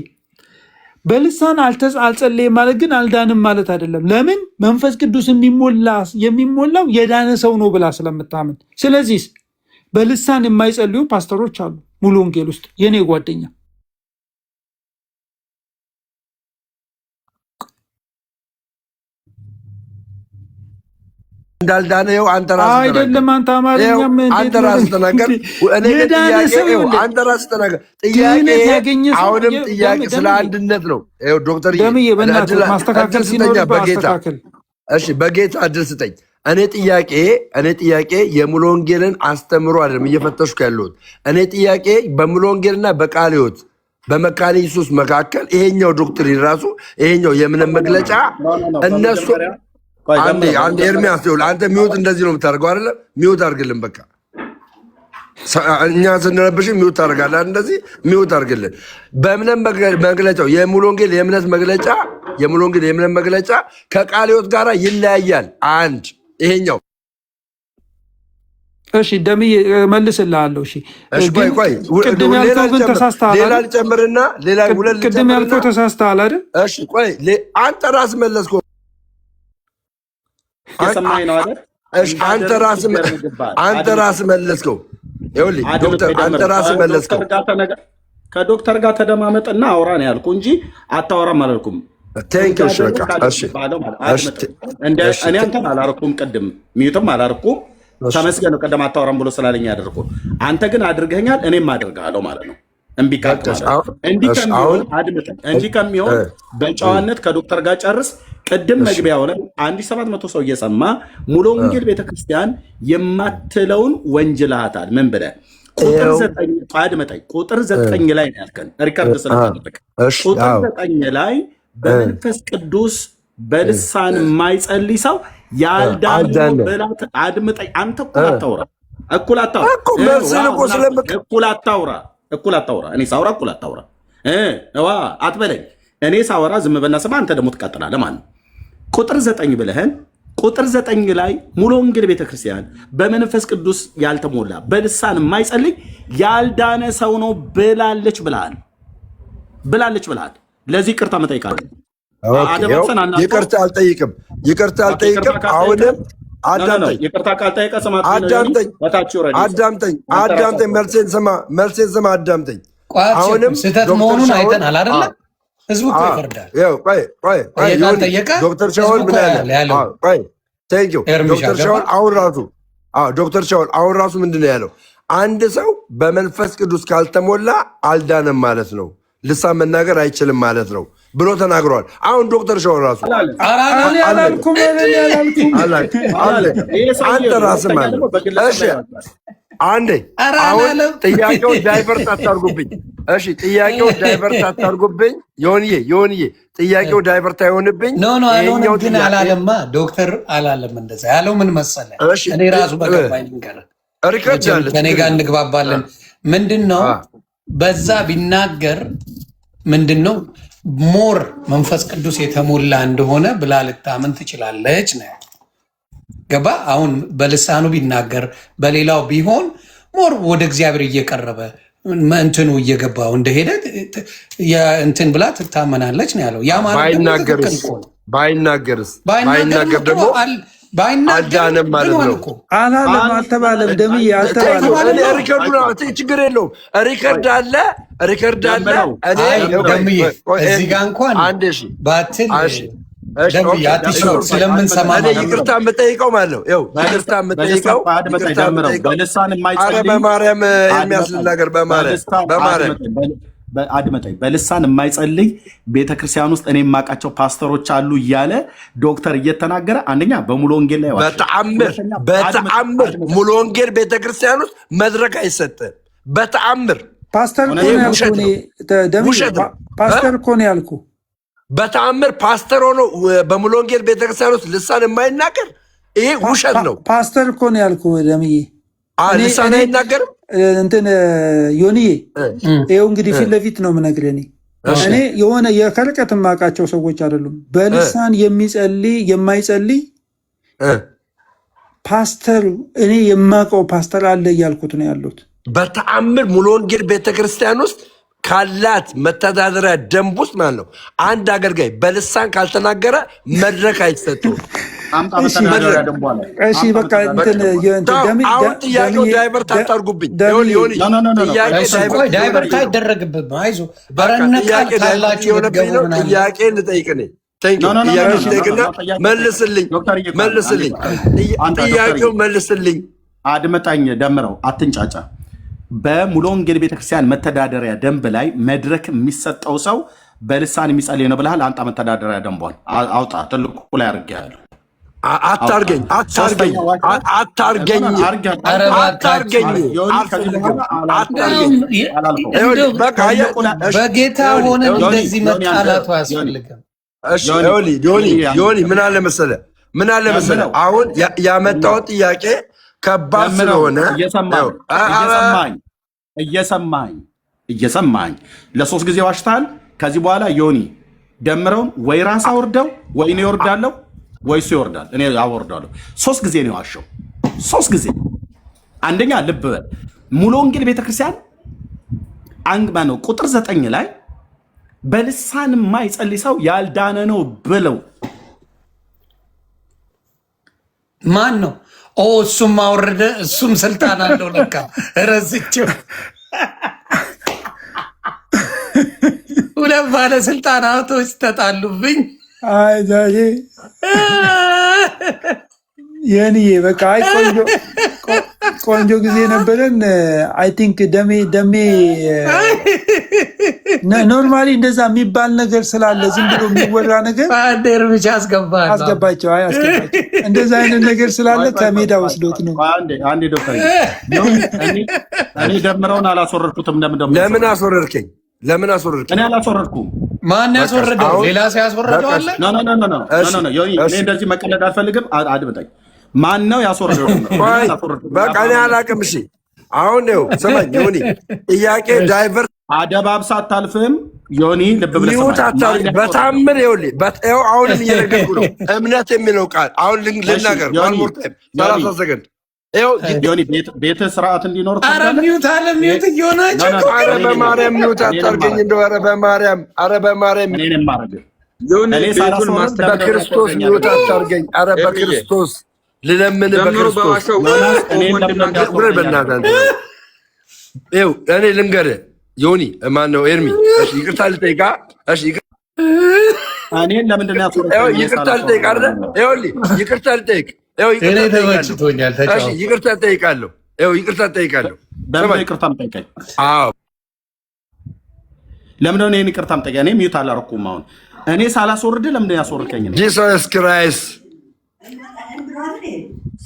በልሳን አልጸለየም ማለት ግን አልዳንም ማለት አይደለም። ለምን? መንፈስ ቅዱስ የሚሞላው የዳነ ሰው ነው ብላ ስለምታምን። ስለዚህ በልሳን የማይጸልዩ ፓስተሮች አሉ ሙሉ ወንጌል ውስጥ የኔ ጓደኛ እንዳልዳነ ይኸው አንተ ራስህ አይደለም። አንተ አማርኛም አንተ ራስህ ተናገር። እኔ አንተ ራስህ ተናገር። አሁንም ጥያቄ ስለ አንድነት ነው። ይኸው ዶክተር ማስተካከል ሲኖር እሺ፣ በጌታ እድል ስጠኝ። እኔ ጥያቄ የሙሉ ወንጌልን አስተምሮ አይደለም እየፈተሽኩ ያለሁት። እኔ ጥያቄ በሙሉ ወንጌልና በቃለ ሕይወት በመካነ ኢየሱስ መካከል ይሄኛው ዶክትሪን ራሱ ይሄኛው የእምነት መግለጫ እነሱ አንዴ ኤርሚያስ ይኸውልህ፣ አንተ ሚውት እንደዚህ ነው የምታደርገው አይደለም? ሚውት አድርግልን በቃ። እኛ ስንረብሽ ሚውት ታደርጋለህ። እንደዚህ ሚውት አድርግልን። በእምነት መግለጫው የሙሉ ወንጌል የእምነት መግለጫ ከቃለ ሕይወት ጋር ይለያያል። አንድ ይሄኛው እሺ፣ ደምዬ መልስልሃለሁ። እሺ፣ ቆይ ሌላ ልጨምርና ቅድም ያልከው ተሳስተሃል አይደል? እሺ፣ ቆይ አንተ ራስህ መለስከው። አንተ ራስህ መለስከው። ይኸውልህ ዶክተር አንተ ራስህ መለስከው። ከዶክተር ጋር ተደማመጥና አውራ ነው ያልኩህ እንጂ አታወራም አላልኩም። እኔ አንተን አላረኩም፣ ቅድም ሚዩትም አላረኩም። ተመስገን ነው ቀደም አታወራም ብሎ ስላለኝ ያደርኩ። አንተ ግን አድርገኛል፣ እኔም አድርጋለሁ ማለት ነው። እንዲህ ከሚሆን በጨዋነት ከዶክተር ጋር ጨርስ። ቅድም መግቢያ ሆነ 1700 ሰው እየሰማ ሙሉ ወንጌል ቤተክርስቲያን የማትለውን ወንጅልሃታል። ምን ብለህ ቁጥር 9 ላይ ነው ያልከን። ሪካርድ ስለተደረገ ቁጥር 9 ላይ በመንፈስ ቅዱስ በልሳን የማይጸልይ ሰው ያልዳነው በላት። አድምጠኝ። አንተ እኩል አታውራ። እኔ ሳውራ እኩል አታውራ አትበለኝ። እኔ ሳወራ ዝም በልና ስማ፣ አንተ ደግሞ ትቀጥላለህ ማለት ነው። ቁጥር 9 ብለህን ቁጥር 9 ላይ ሙሉ ወንጌል ቤተክርስቲያን በመንፈስ ቅዱስ ያልተሞላ በልሳን የማይጸልይ ያልዳነ ሰው ነው ብላለች ብለሃል። ለዚህ ይቅርታ መጠይቃለሁ። ይቅርታ አልጠይቅም። አሁንም ይቅርታ ካልጠየቀ አዳምጠኝ። መልሴን ስማ፣ አዳምጠኝ። አሁንም ስህተት መሆኑን አይተናል አይደለ? ህዝቡ እኮ ይፈርዳል። ዶክተር ሻውል ምን ያለ? ዶክተር ሻውል አሁን ራሱ ምንድን ነው ያለው? አንድ ሰው በመንፈስ ቅዱስ ካልተሞላ አልዳነም ማለት ነው፣ ልሳን መናገር አይችልም ማለት ነው ብሎ ተናግረዋል። አሁን ዶክተር ሻውል ራሱ አንተ ራስህ ማለት እሺ፣ አንዴ አሁን ጥያቄው ዳይቨርት አታርጉብኝ። እሺ፣ ጥያቄው ዳይቨርት አታርጉብኝ። ዮኒዬ ጥያቄው ዳይቨርት አይሆንብኝ። ይሄኛው ግን አላለማ፣ ዶክተር አላለም። እንደዛ ያለው ምን መሰለህ? እኔ ራሱ በገባኝ ልንገርህ፣ ከኔ ጋር እንግባባለን። ምንድነው በዛ ቢናገር ምንድነው ሞር መንፈስ ቅዱስ የተሞላ እንደሆነ ብላ ልታምን ትችላለች ነው ገባ። አሁን በልሳኑ ቢናገር በሌላው ቢሆን ሞር ወደ እግዚአብሔር እየቀረበ እንትኑ እየገባው እንደሄደ እንትን ብላ ትታመናለች ነው ያለው። ያ ማለት ባይናገር ደግሞ አልዳነም ማለት ነው። አልተባለም። ደምዬ አልተባለም። ሪከርድ የለውም። ሪከርድ አለ። ሪከርድ አለ። እዚህ ጋር እንኳን ባትል ስለምንሰማ ይቅርታ የምጠይቀው ማለት ነው። ይቅርታ የምጠይቀው በማርያም የሚያስልናገር በማርያም አድመጠኝ። በልሳን የማይጸልይ ቤተክርስቲያን ውስጥ እኔ የማውቃቸው ፓስተሮች አሉ እያለ ዶክተር እየተናገረ አንደኛ በሙሉ ወንጌል ላይ በተአምር ሙሉ ወንጌል ቤተክርስቲያን ውስጥ መድረክ አይሰጥም። በተአምር ፓስተር እኮ ነው ያልኩ። በተአምር ፓስተር ሆኖ በሙሉ ወንጌል ቤተክርስቲያን ውስጥ ልሳን የማይናገር ይሄ ውሸት ነው። ፓስተር እኮ ነው ያልኩ። ደምዬ ልሳን አይናገርም። እንትን ዮኒዬ ይኸው እንግዲህ ፊት ለፊት ነው የምነግርህ። እኔ የሆነ ከርቀት የማውቃቸው ሰዎች አይደሉም። በልሳን የማይጸልይ ፓስተር እኔ የማውቀው ፓስተር አለ እያልኩት ነው ያሉት። በተአምር ሙሉ ወንጌል ቤተክርስቲያን ውስጥ ካላት መተዳደሪያ ደንብ ውስጥ ማለት ነው አንድ አገልጋይ በልሳን ካልተናገረ መድረክ አይሰጡም። እሺ በቃ አሁን ጥያቄው ዳይቨርት አታርጉብኝ። ዳይቨርት አይደረግብም። አይዞህ ጥያቄ ልጠይቅ ነኝ። መልስልኝ። ጥያቄው መልስልኝ። አድመጣኝ ደምረው፣ አትንጫጫ። በሙሉ ወንጌል ቤተክርስቲያን መተዳደሪያ ደንብ ላይ መድረክ የሚሰጠው ሰው በልሳን የሚጸልይ ነው ብለሃል። አንጣ መተዳደሪያ ደንቧን አውጣ። ትልቁ ላይ አድርጌያለሁ። አታርገኝ። በጌታ ሆነ እንደዚህ መጣላቱ አያስፈልግም። ዮኒ ምን አለ መሰለህ አሁን ያመጣውን ጥያቄ ከባድ ስለሆነ እየሰማኝ ለ3 ጊዜ ዋሽታል። ከዚህ በኋላ ዮኒ ደምረውን ወይ ራስ አውርደው ወይ እኔ እወርዳለሁ ወይ እሱ ይወርዳል። እኔ አወርዳለሁ። 3 ጊዜ ነው የዋሸው። 3 ጊዜ። አንደኛ ልብ በል ሙሉ ወንጌል ቤተክርስቲያን አንግባ ነው ቁጥር 9 ላይ በልሳን የማይጸልይ ሰው ያልዳነ ነው ብለው ማን ነው? እሱም አወረደ። እሱም ስልጣን አለው። ለካ ረስቼው ሁለት ባለስልጣናቶች ተጣሉብኝ። አይ ዛሬ የኔዬ በቃ አይ ቆንጆ ጊዜ ነበረን። አይ ቲንክ ደሜ ኖርማሊ እንደዛ የሚባል ነገር ስላለ ዝም ብሎ የሚወራ ነገር እርምጃ አስገባቸው። እንደዛ አይነት ነገር ስላለ ከሜዳ ወስዶት ነው። አንዴ ዶክተር እኔ ደምረውን አላስወረድኩትም። ለምን አስወረድከኝ? እኔ አላስወረድኩም። ማን ያስወረደው? ሌላ ሰው ያስወረደው አለ? እኔ እንደዚህ መቀለድ አልፈልግም። አድምጠኝ። ማን ነው ያስወረደው? በቃ እኔ አላውቅም። እሺ አሁን ነው ሰማኝ። ዮኒ ጥያቄ ዳይቨርት አደባብሳ አታልፍም። ዮኒ ልብ ብለህ በታምር ይኸውልህ፣ አሁንም እየነገርኩህ ነው። እምነት የሚለው ቃል አሁን ልናገር 30 ሰከንድ ዮኒ ቤተ ስርዓት እንዲኖር ሚዩት እየሆናቸው በማርያም ሚዩት አታርገኝ። እንደው ኧረ በማርያም በክርስቶስ ሚዩት አታርገኝ። ኧረ በክርስቶስ ልለምን፣ በክርስቶስ እኔ ልንገርህ ዮኒ ማነው ኤርሚ፣ ይቅርታ ልጠይቃ። እኔን ለምንድን ነው ይቅርታ ልጠይቅ አይደለ? ይቅርታ ልጠይቅ ይቅርታ እጠይቃለሁ። ለምንድን ነው እኔን ይቅርታ የምጠይቀኝ? እኔ ሚዩት አላደረኩም። አሁን እኔ ሳላስወርድ ለምንድን ነው ያስወርድከኝ? ጂሰስ ክራይስት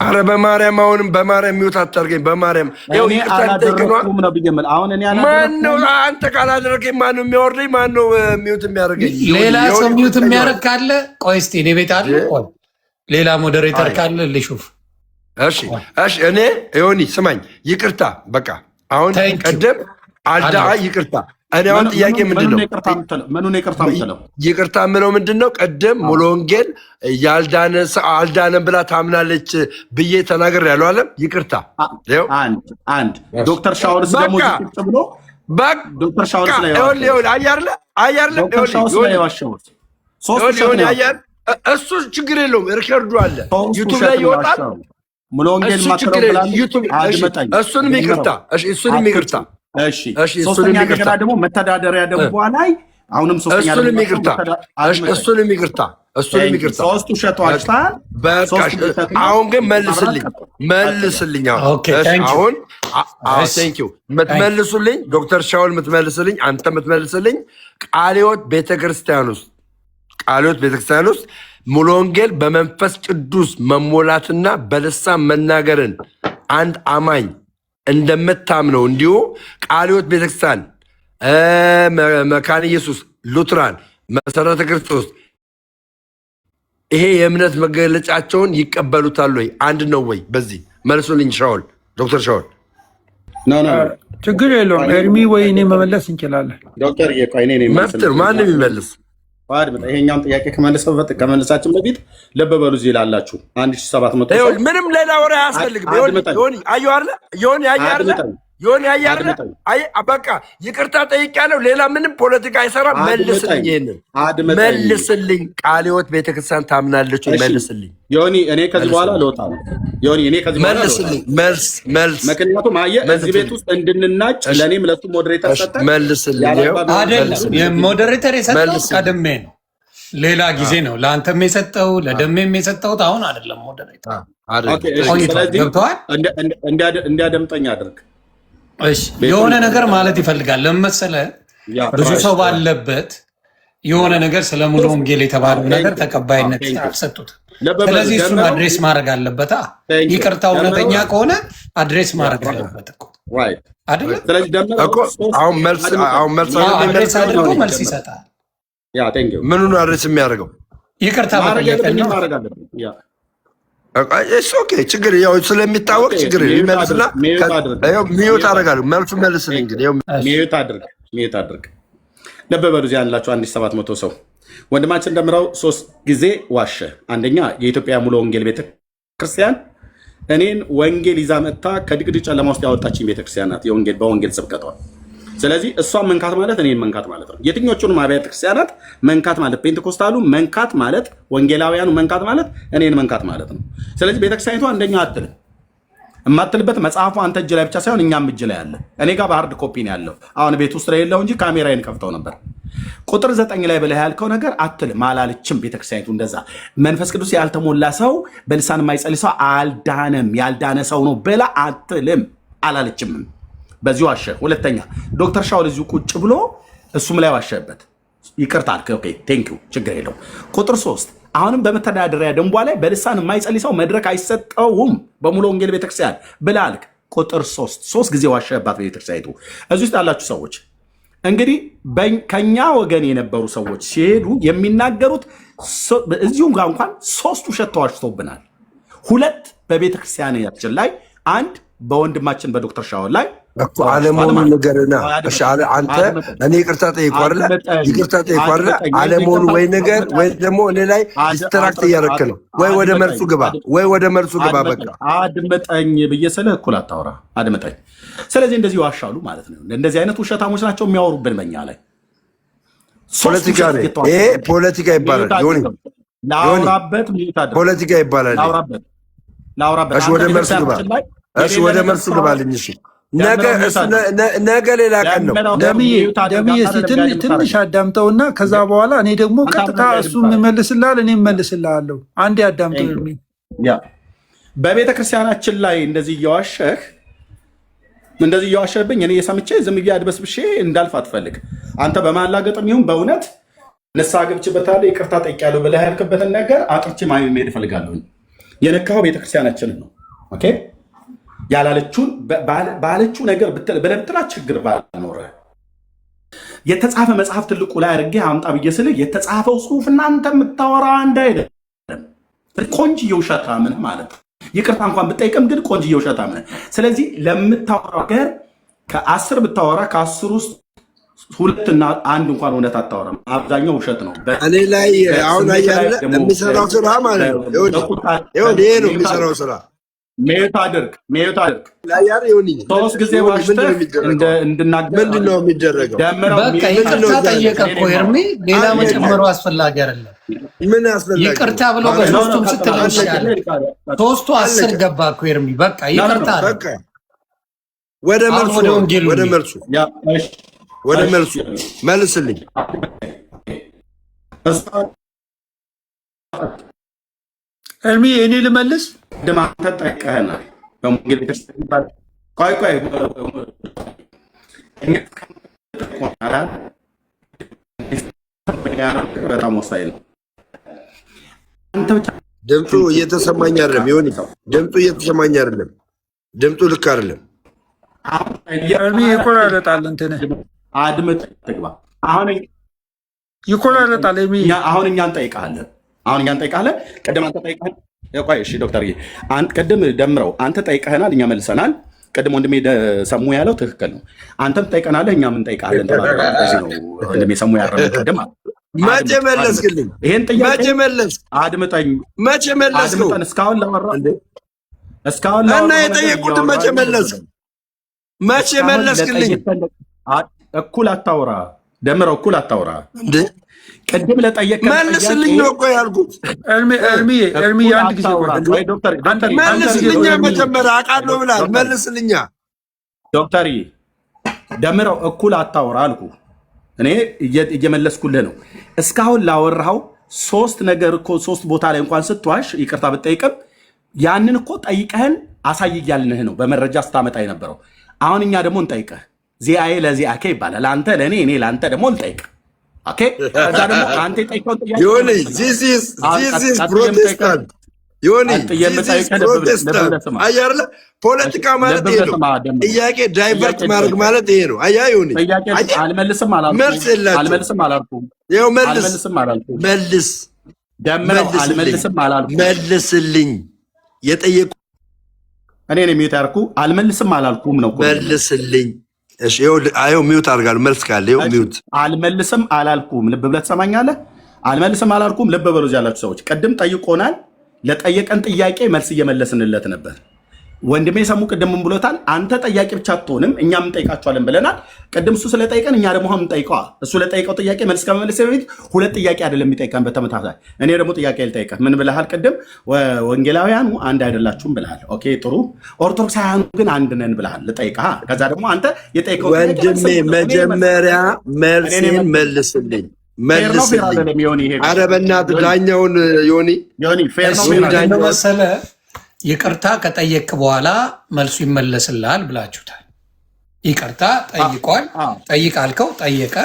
አረ በማርያም አሁንም በማርያም ሚዩት አታርገኝ። በማርያም ማነው አንተ ካላደረገኝ ማነው የሚያወርደኝ? ማነው ሚዩት የሚያደርገኝ? ሌላ ሰው ሚዩት የሚያደርግ ካለ ቆይ እስኪ እኔ ቤት አለ። ቆይ ሌላ ሞዴሬተር ካለ ልሹፍ። እሺ እኔ ዮኒ ስማኝ፣ ይቅርታ በቃ አሁን ቀደም አልዳ ይቅርታ። እኔ አሁን ጥያቄ ምንድነው? ይቅርታ የምለው ምንድነው? ቀደም ሙሉ ወንጌል አልዳነም ብላ ታምናለች ብዬ ተናገር ያለው አለም። ይቅርታ አንድ ዶክተር ሻውልስ ደግሞ ብሎ ዶክተር ሻውልስ ላይ እሱ ችግር የለውም። ሪከርዱ አለ ዩቱብ ላይ ይወጣል። ሙሉ ወንጌል እሱንም ይቅርታ እሺ ሶስተኛ እንደገና ደግሞ መተዳደሪያ ደንቧ ላይ አሁንም ሶስተኛ እሱንም ይቅርታ ሶስቱ ውሸቶች ታል አሁን ግን መልስልኝ አሁን ቴንኪው የምትመልሱልኝ ዶክተር ሻውል የምትመልስልኝ አንተ የምትመልስልኝ ቃለ ሕይወት ቤተክርስቲያን ውስጥ ሙሉ ወንጌል በመንፈስ ቅዱስ መሞላትና በልሳን መናገርን አንድ አማኝ እንደምታምነው እንዲሁ ቃለ ሕይወት ቤተክርስቲያን መካነ ኢየሱስ ሉትራን መሰረተ ክርስቶስ ይሄ የእምነት መገለጫቸውን ይቀበሉታል ወይ? አንድ ነው ወይ? በዚህ መልሱልኝ ሻውል፣ ዶክተር ሻውል። ችግር የለውም ኤርሚ ወይ እኔ መመለስ እንችላለን። ዶክተር መፍትር ማንም ይመልስ። ይሄኛውን ጥያቄ ከመለሳችን በፊት ልብ በሉ እዚህ ላላችሁ 1700 ምንም ሌላ ወሬ አያስፈልግም። ዮኒ አያርለ በቃ ይቅርታ ጠይቄያለሁ። ሌላ ምንም ፖለቲካ አይሰራም። መልስልኝ፣ ይሄንን መልስልኝ። ቃለ ሕይወት ቤተክርስቲያን ታምናለች ወይ? መልስልኝ ዮኒ። እኔ ከዚህ በኋላ ልወጣለሁ። ዮኒ እኔ ከዚህ በኋላ መልስልኝ። መልስ። ምክንያቱም አየህ እዚህ ቤት ውስጥ እንድንናጭ ለእኔም ለሱ ሞዴሬተር ሰጠ። መልስልኝ። አይደለም የሞዴሬተር የሰጠው ቀድሜ ነው፣ ሌላ ጊዜ ነው ለአንተም የሰጠው ለደሜም የሰጠውት አሁን አይደለም። ሞዴሬተር ገብተዋል። እንዲያደምጠኝ አድርግ። የሆነ ነገር ማለት ይፈልጋል። ለመሰለ ብዙ ሰው ባለበት የሆነ ነገር ስለ ሙሉ ወንጌል የተባለው ነገር ተቀባይነት አልሰጡትም። ስለዚህ እሱን አድሬስ ማድረግ አለበት። ይቅርታ እውነተኛ ከሆነ አድሬስ ማድረግ አለበት እኮ አይደለም። አድሬስ አድርጎ መልስ ይሰጣል። ምኑን አድሬስ የሚያደርገው? ይቅርታ መጠየቅን ነው። ችግር ያው ስለሚታወቅ ችግር ይመልስና ሚዩት አደርጋለሁ። መልሱ መልስልኝ። እንግዲህ ሚዩት አድርግ። ልብ በሉ እዚህ ያላችሁ 1700 ሰው ወንድማችን ደምረው 3 ጊዜ ዋሸ። አንደኛ የኢትዮጵያ ሙሉ ወንጌል ቤተክርስቲያን እኔን ወንጌል ይዛ መጥታ ከድቅድቅ ጨለማ ውስጥ ያወጣችኝ ቤተክርስቲያን ናት። በወንጌል ስብከቷል። ስለዚህ እሷን መንካት ማለት እኔን መንካት ማለት ነው። የትኞቹንም አብያተ ክርስቲያናት መንካት ማለት ፔንቴኮስታሉ መንካት ማለት ወንጌላውያኑ መንካት ማለት እኔን መንካት ማለት ነው። ስለዚህ ቤተክርስቲያኒቷ አንደኛ አትልም። የማትልበት መጽሐፉ አንተ እጅ ላይ ብቻ ሳይሆን እኛም እጅ ላይ አለ። እኔ ጋር በሃርድ ኮፒ ነው ያለው። አሁን ቤት ውስጥ የለው እንጂ ካሜራዬን ከፍተው ነበር። ቁጥር 9 ላይ ብለህ ያልከው ነገር አትልም አላለችም ቤተክርስቲያኒቱ። እንደዛ መንፈስ ቅዱስ ያልተሞላ ሰው በልሳን የማይጸልይ ሰው አልዳነም፣ ያልዳነ ሰው ነው ብላ አትልም አላለችም። በዚህ ዋሸ። ሁለተኛ ዶክተር ሻውል እዚሁ ቁጭ ብሎ እሱም ላይ ዋሸበት። ይቅርታ አልክ። ኦኬ ቴንክ ዩ ችግር የለውም። ቁጥር 3 አሁንም በመተዳደሪያ ደንቧ ላይ በልሳን የማይጸልይ ሰው መድረክ አይሰጠውም በሙሉ ወንጌል ቤተክርስቲያን ብለህ አልክ። ቁጥር 3 ጊዜ ዋሸባት ቤተክርስቲያኒቱ። እዚህ ውስጥ ያላችሁ ሰዎች እንግዲህ ከኛ ወገን የነበሩ ሰዎች ሲሄዱ የሚናገሩት እዚሁም ጋር እንኳን 3 ውሸት ተዋሽቶብናል። 2 በቤተክርስቲያናችን ላይ፣ 1 በወንድማችን በዶክተር ሻውል ላይ እኮ አለመሆኑን ንገርና አንተ እኔ ይቅርታ ጠይቋለ አለመሆኑ ወይ ነገር ወይ ደግሞ እኔ ላይ ዲስትራክት እያደረክ ነው። ወይ ወደ መልሱ ግባ። በቃ አድመጠኝ ብዬ ስልህ እኩል አታወራ። አድመጠኝ። ስለዚህ እንደዚህ ዋሻሉ ማለት ነው። እንደዚህ አይነት ውሸታሞች ናቸው የሚያወሩብን በኛ ላይ። ፖለቲካ ነው ይሄ፣ ፖለቲካ ይባላል። ላውራበት ፖለቲካ ይባላል። ላውራበት። እሺ ወደ መልሱ ግባልኝ። እሺ ነገ ሌላ ቀን ነው። ደምዬ ትንሽ አዳምጠውና ከዛ በኋላ እኔ ደግሞ ቀጥታ እሱ ይመልስልሃል፣ እኔ እመልስልሃለሁ። አንዴ አዳምጠው። በቤተ ክርስቲያናችን ላይ እንደዚህ እየዋሸህብኝ እኔ የሰምቼ ዝም ብዬ አድበስብሼ እንዳልፍ አትፈልግ። አንተ በማላገጥም ይሁን በእውነት ንስሐ ገብቼበታለሁ ይቅርታ ጠይቄያለሁ ብለህ ያልክበትን ነገር አጥርቼ መሄድ እፈልጋለሁ። የነካኸው ቤተክርስቲያናችንን ነው። ኦኬ ያላለችውን ባለችው ነገር ብለህ ብትላት ችግር ባልኖረ የተጻፈ መጽሐፍ ትልቁ ላይ አድርጌ አምጣ ብዬ ስልህ የተጻፈው ጽሑፍ እናንተ የምታወራ አንድ አይደለም። ቆንጅዬ ውሸታም ነህ ማለት ነው። ይቅርታ እንኳን ብጠይቅም ግን ቆንጅዬ ውሸታም ነህ። ስለዚህ ለምታወራ ነገር ከ10 ብታወራ ከ10 ውስጥ 2 እና 1 እንኳን እውነት አታወራም። አብዛኛው ውሸት ነው። እኔ ላይ አሁን አያለ የሚሰራው ስራ ማለት ነው። ይሄ ነው የሚሰራው ስራ። ሜት አድርግ ላያር ይሁን 3 ጊዜ ዋሽተህ እንድናገር ምንድን ነው የሚደረገው? በቃ ይቅርታ ጠየቀ እኮ ኤርሚ። ሌላ መጨመሩ አስፈላጊ አይደለም። ምን አስፈላጊ? ይቅርታ ብሎ በሶስቱም ስትለሻለ 3ቱ 10 ገባ እኮ ኤርሚ። በቃ ይቅርታ ወደ መልሱ መልስልኝ። እርሚ እኔ ልመልስ ደማተ ጠይቀህናል። በወንጌል ቤተክርስቲያን ቆይ በጣም ወሳኝ ነው። ድምፁ እየተሰማኝ አይደለም። ይሁን ድምፁ እየተሰማኝ አይደለም። ድምፁ ልክ አይደለም። እርሚ ይቆራረጣል። እንትን አድምጥ ትግባ። አሁን ይቆራረጣል። እርሚ አሁን እኛ እንጠይቃለን። ቅድም አንተ ጠይቀህን። ቆይ እሺ ዶክተር ቅድም ደምረው አንተ ጠይቀህናል፣ እኛ መልሰናል። ቅድም ወንድሜ ሰሙ ያለው ትክክል ነው። አንተም ትጠይቀናለህ፣ እኛም እንጠይቃለን። ወንድሜ ሰሙ ያረመ ቅድም መቼ መለስክልኝ? ይሄን ጥያቄ መቼ መለስ? አድምጠኝ። መቼ መለስከው? አድምጠን እስካሁን እና የጠየቁትን መቼ መለስክ? መቼ መለስክልኝ? እኩል አታውራ ደምረው፣ እኩል አታውራ። ቅድም ለጠየቀ መልስልኝ ነው እኮ ያልኩት። እርሚ አንድ ጊዜ መልስልኛ። መጀመሪያ አውቃለሁ ብላል። መልስልኛ ዶክተር ደምረው፣ እኩል አታውራ አልኩ። እኔ እየመለስኩልህ ነው። እስካሁን ላወራኸው ሶስት ነገር እኮ ሶስት ቦታ ላይ እንኳን ስትዋሽ ይቅርታ ብትጠይቅም ያንን እኮ ጠይቀህን አሳይ እያልንህ ነው በመረጃ ስታመጣ የነበረው። አሁን እኛ ደግሞ እንጠይቀህ ዚአዬ ለዚአኬ ይባላል። አንተ ለእኔ እኔ ለአንተ ደግሞ እንጠይቅ። ኦኬ ከዛ ደግሞ አንተ የጠይቀውን ጥያቄ ዮኒ ዚስ ኢዝ ፕሮቴስታንት ዮኒ ፕሮቴስታንት አያርለ ፖለቲካ ማለት ይሄ ነው። ጥያቄ ዳይቨርት ማድረግ ማለት ይሄ ነው። አያ ዮኒ አልመልስም አላልኩም። ይኸው መልስ ደምረው አልመልስም አላልኩም። መልስልኝ የጠየቁ እኔ ነው ሚውት ያርኩ። አልመልስም አላልኩም ነው መልስልኝ። እሺ ይኸው ሚውት አድርጋለሁ። መልስ ካለ ይኸው ሚውት። አልመልስም አላልኩም። ልብ ብለህ ትሰማኛለህ? አልመልስም አላልኩም። ልብ በሉ ያላችሁ ሰዎች፣ ቅድም ጠይቆናል። ለጠየቀን ጥያቄ መልስ እየመለስንለት ነበር። ወንድሜ ሰሙ ቅድም ብሎታል። አንተ ጠያቂ ብቻ አትሆንም፣ እኛም እንጠይቃቸዋለን ብለናል። ቅድም እሱ ስለጠይቀን እኛ ደግሞ አሁን እንጠይቀዋ። እሱ ለጠይቀው ጥያቄ መልስ ከመመለስ በፊት ሁለት ጥያቄ አይደለም የሚጠይቀን በተመሳሳይ። እኔ ደግሞ ጥያቄ ልጠይቀህ። ምን ብለሃል ቅድም? ወንጌላውያኑ አንድ አይደላችሁም ብለሃል። ኦኬ ጥሩ። ኦርቶዶክሳውያኑ ግን አንድ ነን ብለሃል። ልጠይቅህ። ከዛ ደግሞ አንተ የጠይቀው ወንድሜ መጀመሪያ መልሴን መልስልኝ። ኧረ በእናትህ ዳኛውን ዮኒ መሰለህ ይቅርታ ከጠየቅ በኋላ መልሱ ይመለስልሃል ብላችሁታል። ይቅርታ ጠይቋል። ጠይቅ አልከው፣ ጠየቀ።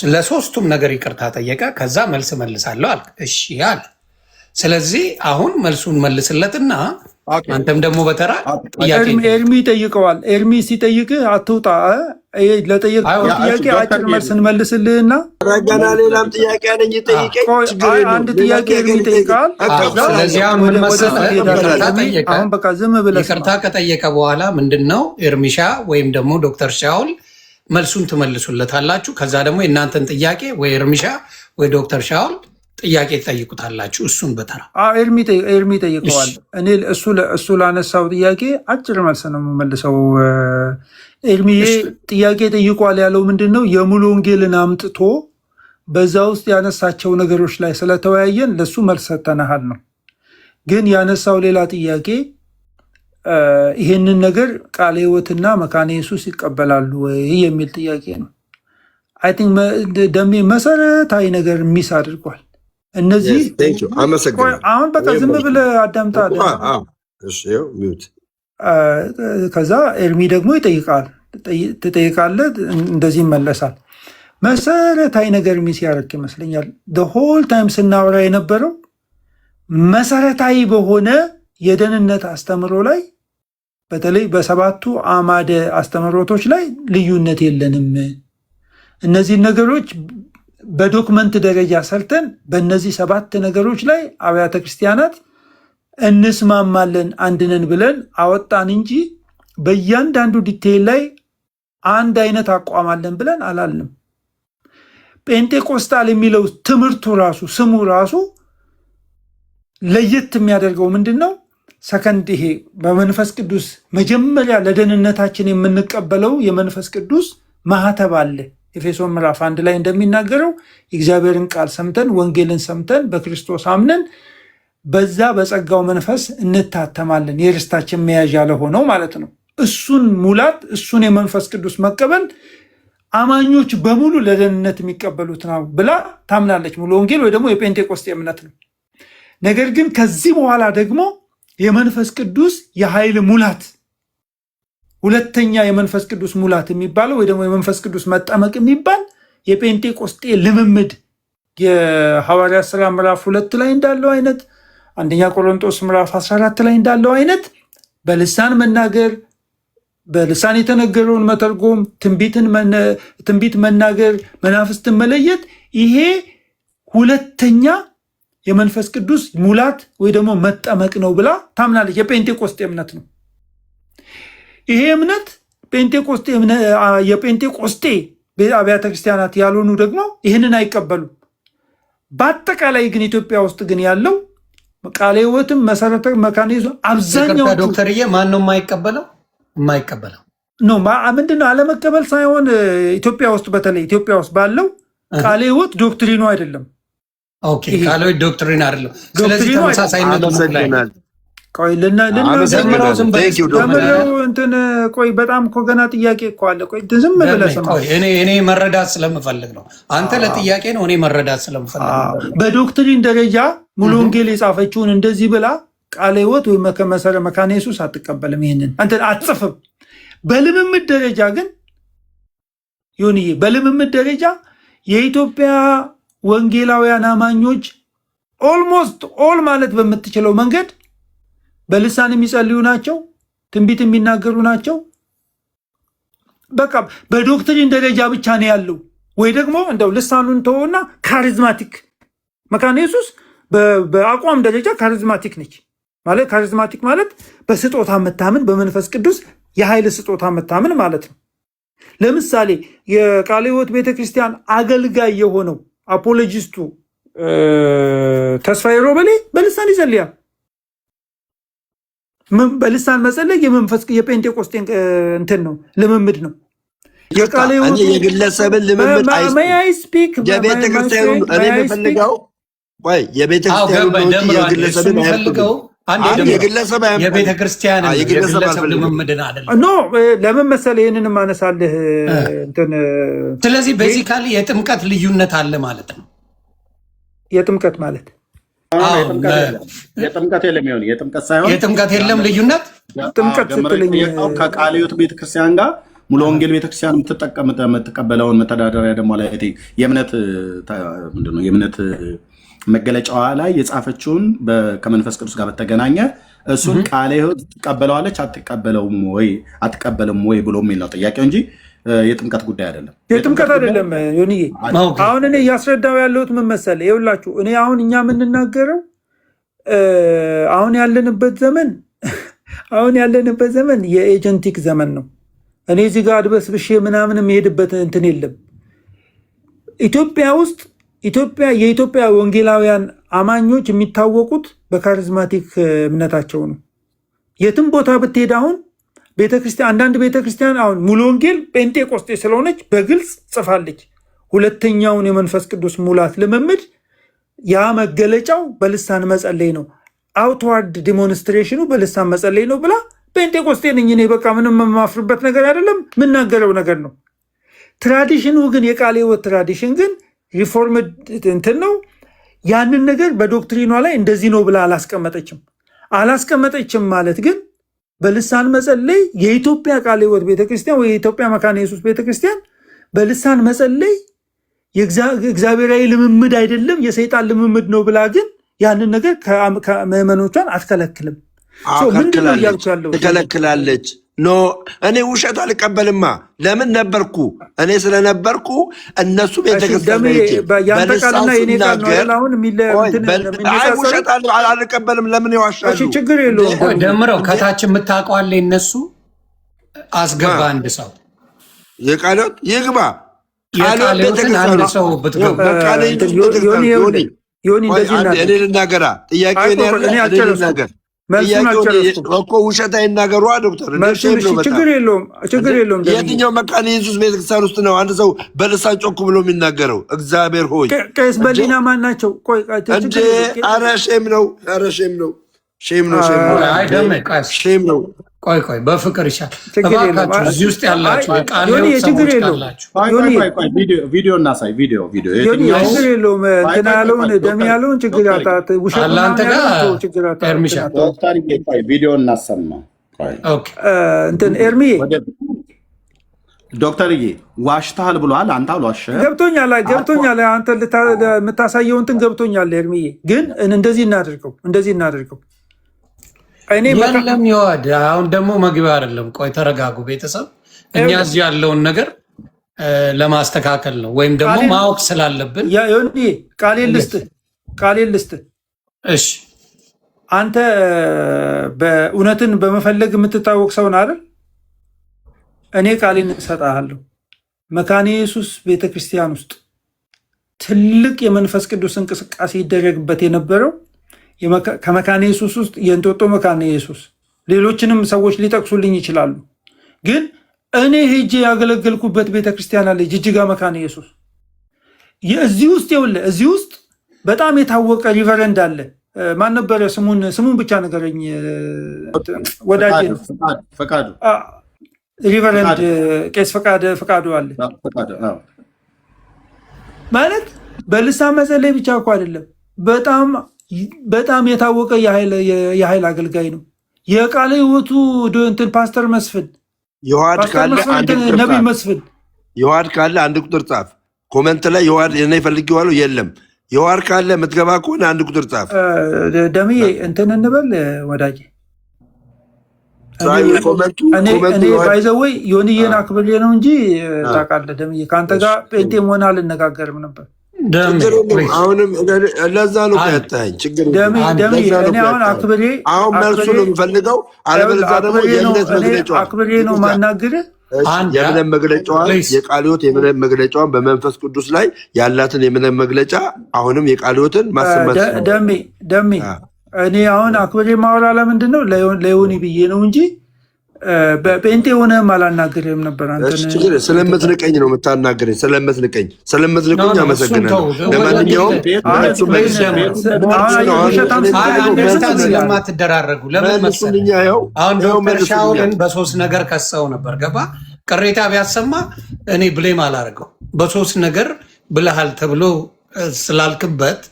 ለሶስቱም ነገር ይቅርታ ጠየቀ። ከዛ መልስ መልሳለሁ አልክ። እሺ አለ። ስለዚህ አሁን መልሱን መልስለትና አንተም ደግሞ በተራ ኤርሚ ጠይቀዋል። ኤርሚ ሲጠይቅህ አትውጣ። ለጠየቀው ጥያቄ አጭር መልስ እንመልስልህና ገና ሌላም ጥያቄ አለኝ። ጠይቀኝ። አንድ ጥያቄ ኤርሚ ይጠይቃል። አሁን በቃ ዝም ብለህ ይቅርታ ከጠየቀ በኋላ ምንድን ነው ኤርሚሻ ወይም ደግሞ ዶክተር ሻውል መልሱን ትመልሱለታላችሁ። ከዛ ደግሞ የእናንተን ጥያቄ ወይ ኤርሚሻ ወይ ዶክተር ሻውል ጥያቄ ትጠይቁታላችሁ። እሱን በተራ ኤርሚ ጠይቀዋል። እኔ እሱ ላነሳው ጥያቄ አጭር መልስ ነው የምመልሰው። ኤርሚዬ ጥያቄ ጠይቋል ያለው ምንድን ነው? የሙሉ ወንጌልን አምጥቶ በዛ ውስጥ ያነሳቸው ነገሮች ላይ ስለተወያየን ለሱ መልስ ሰተናሃል ነው። ግን ያነሳው ሌላ ጥያቄ ይሄንን ነገር ቃለ ሕይወትና መካነ ኢየሱስ ይቀበላሉ ወይ የሚል ጥያቄ ነው። አይ ቲንክ ደሜ መሰረታዊ ነገር ሚስ አድርጓል። እነዚህ አሁን በቃ ዝም ብለህ አዳምጣ። ከዛ ኤርሚ ደግሞ ይጠይቃል፣ ትጠይቃለህ፣ እንደዚህ ይመለሳል። መሰረታዊ ነገር ሚስ ያደርግ ይመስለኛል። ሆል ታይም ስናወራ የነበረው መሰረታዊ በሆነ የደህንነት አስተምሮ ላይ በተለይ በሰባቱ አዕማደ አስተምሮቶች ላይ ልዩነት የለንም። እነዚህን ነገሮች በዶክመንት ደረጃ ሰርተን በእነዚህ 7 ነገሮች ላይ አብያተ ክርስቲያናት እንስማማለን አንድነን ብለን አወጣን እንጂ በእያንዳንዱ ዲቴይል ላይ አንድ አይነት አቋም አለን ብለን አላልንም። ጴንጤቆስታል የሚለው ትምህርቱ ራሱ ስሙ ራሱ ለየት የሚያደርገው ምንድን ነው? ሰከንድ ይሄ በመንፈስ ቅዱስ መጀመሪያ ለደህንነታችን የምንቀበለው የመንፈስ ቅዱስ ማህተብ አለ። ኤፌሶን ምዕራፍ 1 ላይ እንደሚናገረው የእግዚአብሔርን ቃል ሰምተን ወንጌልን ሰምተን በክርስቶስ አምነን በዛ በጸጋው መንፈስ እንታተማለን፣ የርስታችን መያዣ ለሆነው ማለት ነው። እሱን ሙላት እሱን የመንፈስ ቅዱስ መቀበል አማኞች በሙሉ ለደህንነት የሚቀበሉት ነው ብላ ታምናለች። ሙሉ ወንጌል ወይ ደግሞ የጴንጤቆስጤ እምነት ነው። ነገር ግን ከዚህ በኋላ ደግሞ የመንፈስ ቅዱስ የኃይል ሙላት ሁለተኛ የመንፈስ ቅዱስ ሙላት የሚባለው ወይ ደግሞ የመንፈስ ቅዱስ መጠመቅ የሚባል የጴንጤቆስጤ ልምምድ የሐዋርያት ሥራ ምዕራፍ 2 ላይ እንዳለው አይነት አንደኛ ቆሮንቶስ ምዕራፍ 14 ላይ እንዳለው አይነት በልሳን መናገር በልሳን የተነገረውን መተርጎም ትንቢት መናገር መናፍስትን መለየት ይሄ ሁለተኛ የመንፈስ ቅዱስ ሙላት ወይ ደግሞ መጠመቅ ነው ብላ ታምናለች። የጴንጤቆስጤ እምነት ነው። ይሄ እምነት የጴንጤቆስጤ አብያተ ክርስቲያናት ያልሆኑ ደግሞ ይህንን አይቀበሉም። በአጠቃላይ ግን ኢትዮጵያ ውስጥ ግን ያለው ቃለ ሕይወትም መሰረተ መካኒዝም አብዛኛው ዶክተርዬ ማን ነው የማይቀበለው? ነው ምንድነው አለመቀበል ሳይሆን ኢትዮጵያ ውስጥ በተለይ ኢትዮጵያ ውስጥ ባለው ቃለ ሕይወት ዶክትሪኑ አይደለም። ኦኬ ቃለ ሕይወት ዶክትሪን አይደለም። ስለዚህ ተመሳሳይነት ቆይ ቆይ በጣም እኮ ገና ጥያቄ እኮ አለ። ቆይ ዝም ብለህ ስማ። እኔ መረዳት ስለምፈልግ ነው። አንተ ለጥያቄ ነው፣ እኔ መረዳት ስለምፈልግ ነው። በዶክትሪን ደረጃ ሙሉ ወንጌል የጻፈችውን እንደዚህ ብላ ቃለ ሕይወት ወይ መካነ ኢየሱስ አትቀበልም። ይሄንን አንተ አትጽፍም። በልምምድ ደረጃ ግን ዮኒዬ በልምምድ ደረጃ የኢትዮጵያ ወንጌላውያን አማኞች ኦልሞስት ኦል ማለት በምትችለው መንገድ በልሳን የሚጸልዩ ናቸው፣ ትንቢት የሚናገሩ ናቸው። በቃ በዶክትሪን ደረጃ ብቻ ነው ያለው። ወይ ደግሞ እንደው ልሳኑን ተወውና ካሪዝማቲክ መካነ ኢየሱስ በአቋም ደረጃ ካሪዝማቲክ ነች ማለት ካሪዝማቲክ ማለት በስጦታ መታምን በመንፈስ ቅዱስ የኃይል ስጦታ መታምን ማለት ነው። ለምሳሌ የቃለ ሕይወት ቤተክርስቲያን አገልጋይ የሆነው አፖሎጂስቱ ተስፋዬ ሮበሌ በልሳን ይጸልያል። በልሳን መጸለይ የመንፈስ የጴንጤቆስጤ እንትን ነው ልምምድ ነው። የቃለ ሕይወት የግለሰብን ልምምድ አይስፒክ የቤተክርስቲያኑ እኔ የምፈልገው ወይ የቤተክርስቲያኑ ነው የግለሰብን አይፈልገው የቤተክርስቲያን ልምምድን አይደለም። ኖ ለምን መሰለህ ይህንን ማነሳልህ እንትን ስለዚህ ቤዚካሊ የጥምቀት ልዩነት አለ ማለት ነው። የጥምቀት ማለት የጥምቀት የለም ይሆን የጥምቀት ሳይሆን የጥምቀት የለም ልዩነት ጥምቀት ስትልኝ ከቃለ ሕይወት ቤተክርስቲያን ጋር ሙሉ ወንጌል ቤተክርስቲያን የምትቀበለውን መተዳደሪያ ደግሞ ላይ የእምነት ምንድን ነው የእምነት መገለጫዋ ላይ የጻፈችውን ከመንፈስ ቅዱስ ጋር በተገናኘ እሱን ቃለ ሕይወት ትቀበለዋለች አትቀበልም ወይ ብሎ የሚል ነው ጥያቄው እንጂ የጥምቀት ጉዳይ አይደለም። የጥምቀት አይደለም ዮኒዬ። አሁን እኔ እያስረዳው ያለሁት ምን መሰለህ፣ ይኸውላችሁ እኔ አሁን እኛ የምንናገረው አሁን ያለንበት ዘመን የኤጀንቲክ ዘመን ነው። እኔ እዚህ ጋር አድበስብሼ ምናምን የሚሄድበት እንትን የለም። የኢትዮጵያ ወንጌላውያን አማኞች የሚታወቁት በካሪዝማቲክ እምነታቸው ነው። የትም ቦታ ብትሄድ አሁን ቤተክርስቲያን አንዳንድ ቤተክርስቲያን አሁን ሙሉ ወንጌል ጴንጤቆስጤ ስለሆነች በግልጽ ጽፋለች። ሁለተኛውን የመንፈስ ቅዱስ ሙላት ልምምድ ያ መገለጫው በልሳን መጸለይ ነው፣ አውትዋርድ ዲሞንስትሬሽኑ በልሳን መጸለይ ነው ብላ ጴንጤቆስጤ ነኝ እኔ በቃ ምንም የማፍርበት ነገር አይደለም የምናገረው ነገር ነው። ትራዲሽኑ ግን የቃለ ሕይወት ትራዲሽን ግን ሪፎርምድ እንትን ነው። ያንን ነገር በዶክትሪኗ ላይ እንደዚህ ነው ብላ አላስቀመጠችም ማለት ግን በልሳን መጸለይ የኢትዮጵያ ቃለ ሕይወት ቤተክርስቲያን ወይ የኢትዮጵያ መካነ ኢየሱስ ቤተክርስቲያን በልሳን መጸለይ የእግዚአብሔራዊ ልምምድ አይደለም የሰይጣን ልምምድ ነው ብላ ግን ያንን ነገር ከምዕመኖቿን አትከለክልም። ምንድነው እያልኩ ያለው? ትከለክላለች። ኖ እኔ ውሸት አልቀበልማ። ለምን ነበርኩ? እኔ ስለነበርኩ እነሱ ቤተክርስቲያን ውሸት አልቀበልም። ለምን ይዋሻሉ? ችግር የለውም። ደምረው ከታች የምታውቀዋለ እነሱ አስገባ አንድ ሰው የቃሎት ይግባ ልናገራ ጥያቄ እኮ ውሸት አይናገሩ ዶክተር። ችግር የለውም። የትኛው መካነ ኢየሱስ ቤተክርስቲያን ውስጥ ነው አንድ ሰው በልሳን ጮክ ብሎ የሚናገረው? እግዚአብሔር ሆይ ቄስ በሊና ማን ናቸው? እንዴ! ኧረ ሼም ነው! ቆይ በፍቅር ይሻል። እባካችሁ እዚህ ውስጥ ያላችሁ የቃል ሰዎች ካላችሁ ቪዲዮ እናሳይ። ቪዲዮ ችግር የለውም። እንትና ያለውን ደም ያለውን ችግር ኤርሚሻ ቪዲዮ እናሰማ። እንትን ኤርሚ ዶክተርዬ ዋሽተሃል ብሏል። አንተ አልዋሸህም። ገብቶኛል። አንተ የምታሳየው እንትን ገብቶኛል። ኤርሚዬ ግን እንደዚህ እናድርገው የለም ይዋድ አሁን ደግሞ መግቢያ አይደለም። ቆይ ተረጋጉ ቤተሰብ። እኛ እዚህ ያለውን ነገር ለማስተካከል ነው ወይም ደግሞ ማወቅ ስላለብን ቃሌን ልስጥ። እሺ አንተ በእውነትን በመፈለግ የምትታወቅ ሰውን አይደል? እኔ ቃሌን እሰጥሃለሁ። መካነ ኢየሱስ ቤተክርስቲያን ውስጥ ትልቅ የመንፈስ ቅዱስ እንቅስቃሴ ይደረግበት የነበረው ከመካነ ኢየሱስ ውስጥ የእንጦጦ መካነ ኢየሱስ፣ ሌሎችንም ሰዎች ሊጠቅሱልኝ ይችላሉ። ግን እኔ ሄጄ ያገለገልኩበት ቤተክርስቲያን አለ፣ ጅጅጋ መካነ ኢየሱስ። እዚህ ውስጥ በጣም የታወቀ ሪቨረንድ አለ። ማን ነበረ? ስሙን ብቻ ነገረኝ ወዳጄ ነው። ሪቨረንድ ቄስ ፈቃዱ አለ። ማለት በልሳን መጸለይ ብቻ እኮ አይደለም፣ በጣም የታወቀ የኃይል አገልጋይ ነው። የቃለ ሕይወቱ እንትን ፓስተር መስፍን ነቢይ መስፍን የዋድ ካለ አንድ ቁጥር ጻፍ። ኮመንት ላይ የዋድ እኔ ፈልጌዋለሁ የለም። የዋድ ካለ የምትገባ ከሆነ አንድ ቁጥር ጻፍ። ደምዬ እንትን እንበል ወዳጄ። ባይዘወይ ዮንዬን አክብሬ ነው እንጂ ታውቃለህ ደምዬ፣ ከአንተ ጋር ጴንጤ መሆን አልነጋገርም ነበር። አሁንም ለዛ ነው ያታኝ ችግር። እኔ አሁን አክብሬ መልሱ ነው የምፈልገው። አለበለዚያ ደግሞ የእምነት መግለጫዋን አክብሬ ነው ማናገርህ። የእምነት መግለጫዋን የቃለ ሕይወት የእምነት መግለጫዋን በመንፈስ ቅዱስ ላይ ያላትን የእምነት መግለጫ አሁንም የቃለ ሕይወትን ማሰማት ደሜ እኔ አሁን አክብሬ ማወራ ለምንድን ነው ለዮኒ ብዬ ነው እንጂ በጴንጤ ሆነህም አላናግርህም ነበር። ስለምትንቀኝ ነው የምታናግረኝ። ስለምትንቁኝ አመሰግናለሁ። ለማንኛውም ስለማትደራረጉ ለምን መሰለኝ አሁን ዶክተር ሻውልን በሶስት ነገር ከሰው ነበር። ገባ ቅሬታ ቢያሰማ እኔ ብሌም አላደርገው። በሶስት ነገር ብለሃል ተብሎ ስላልክበት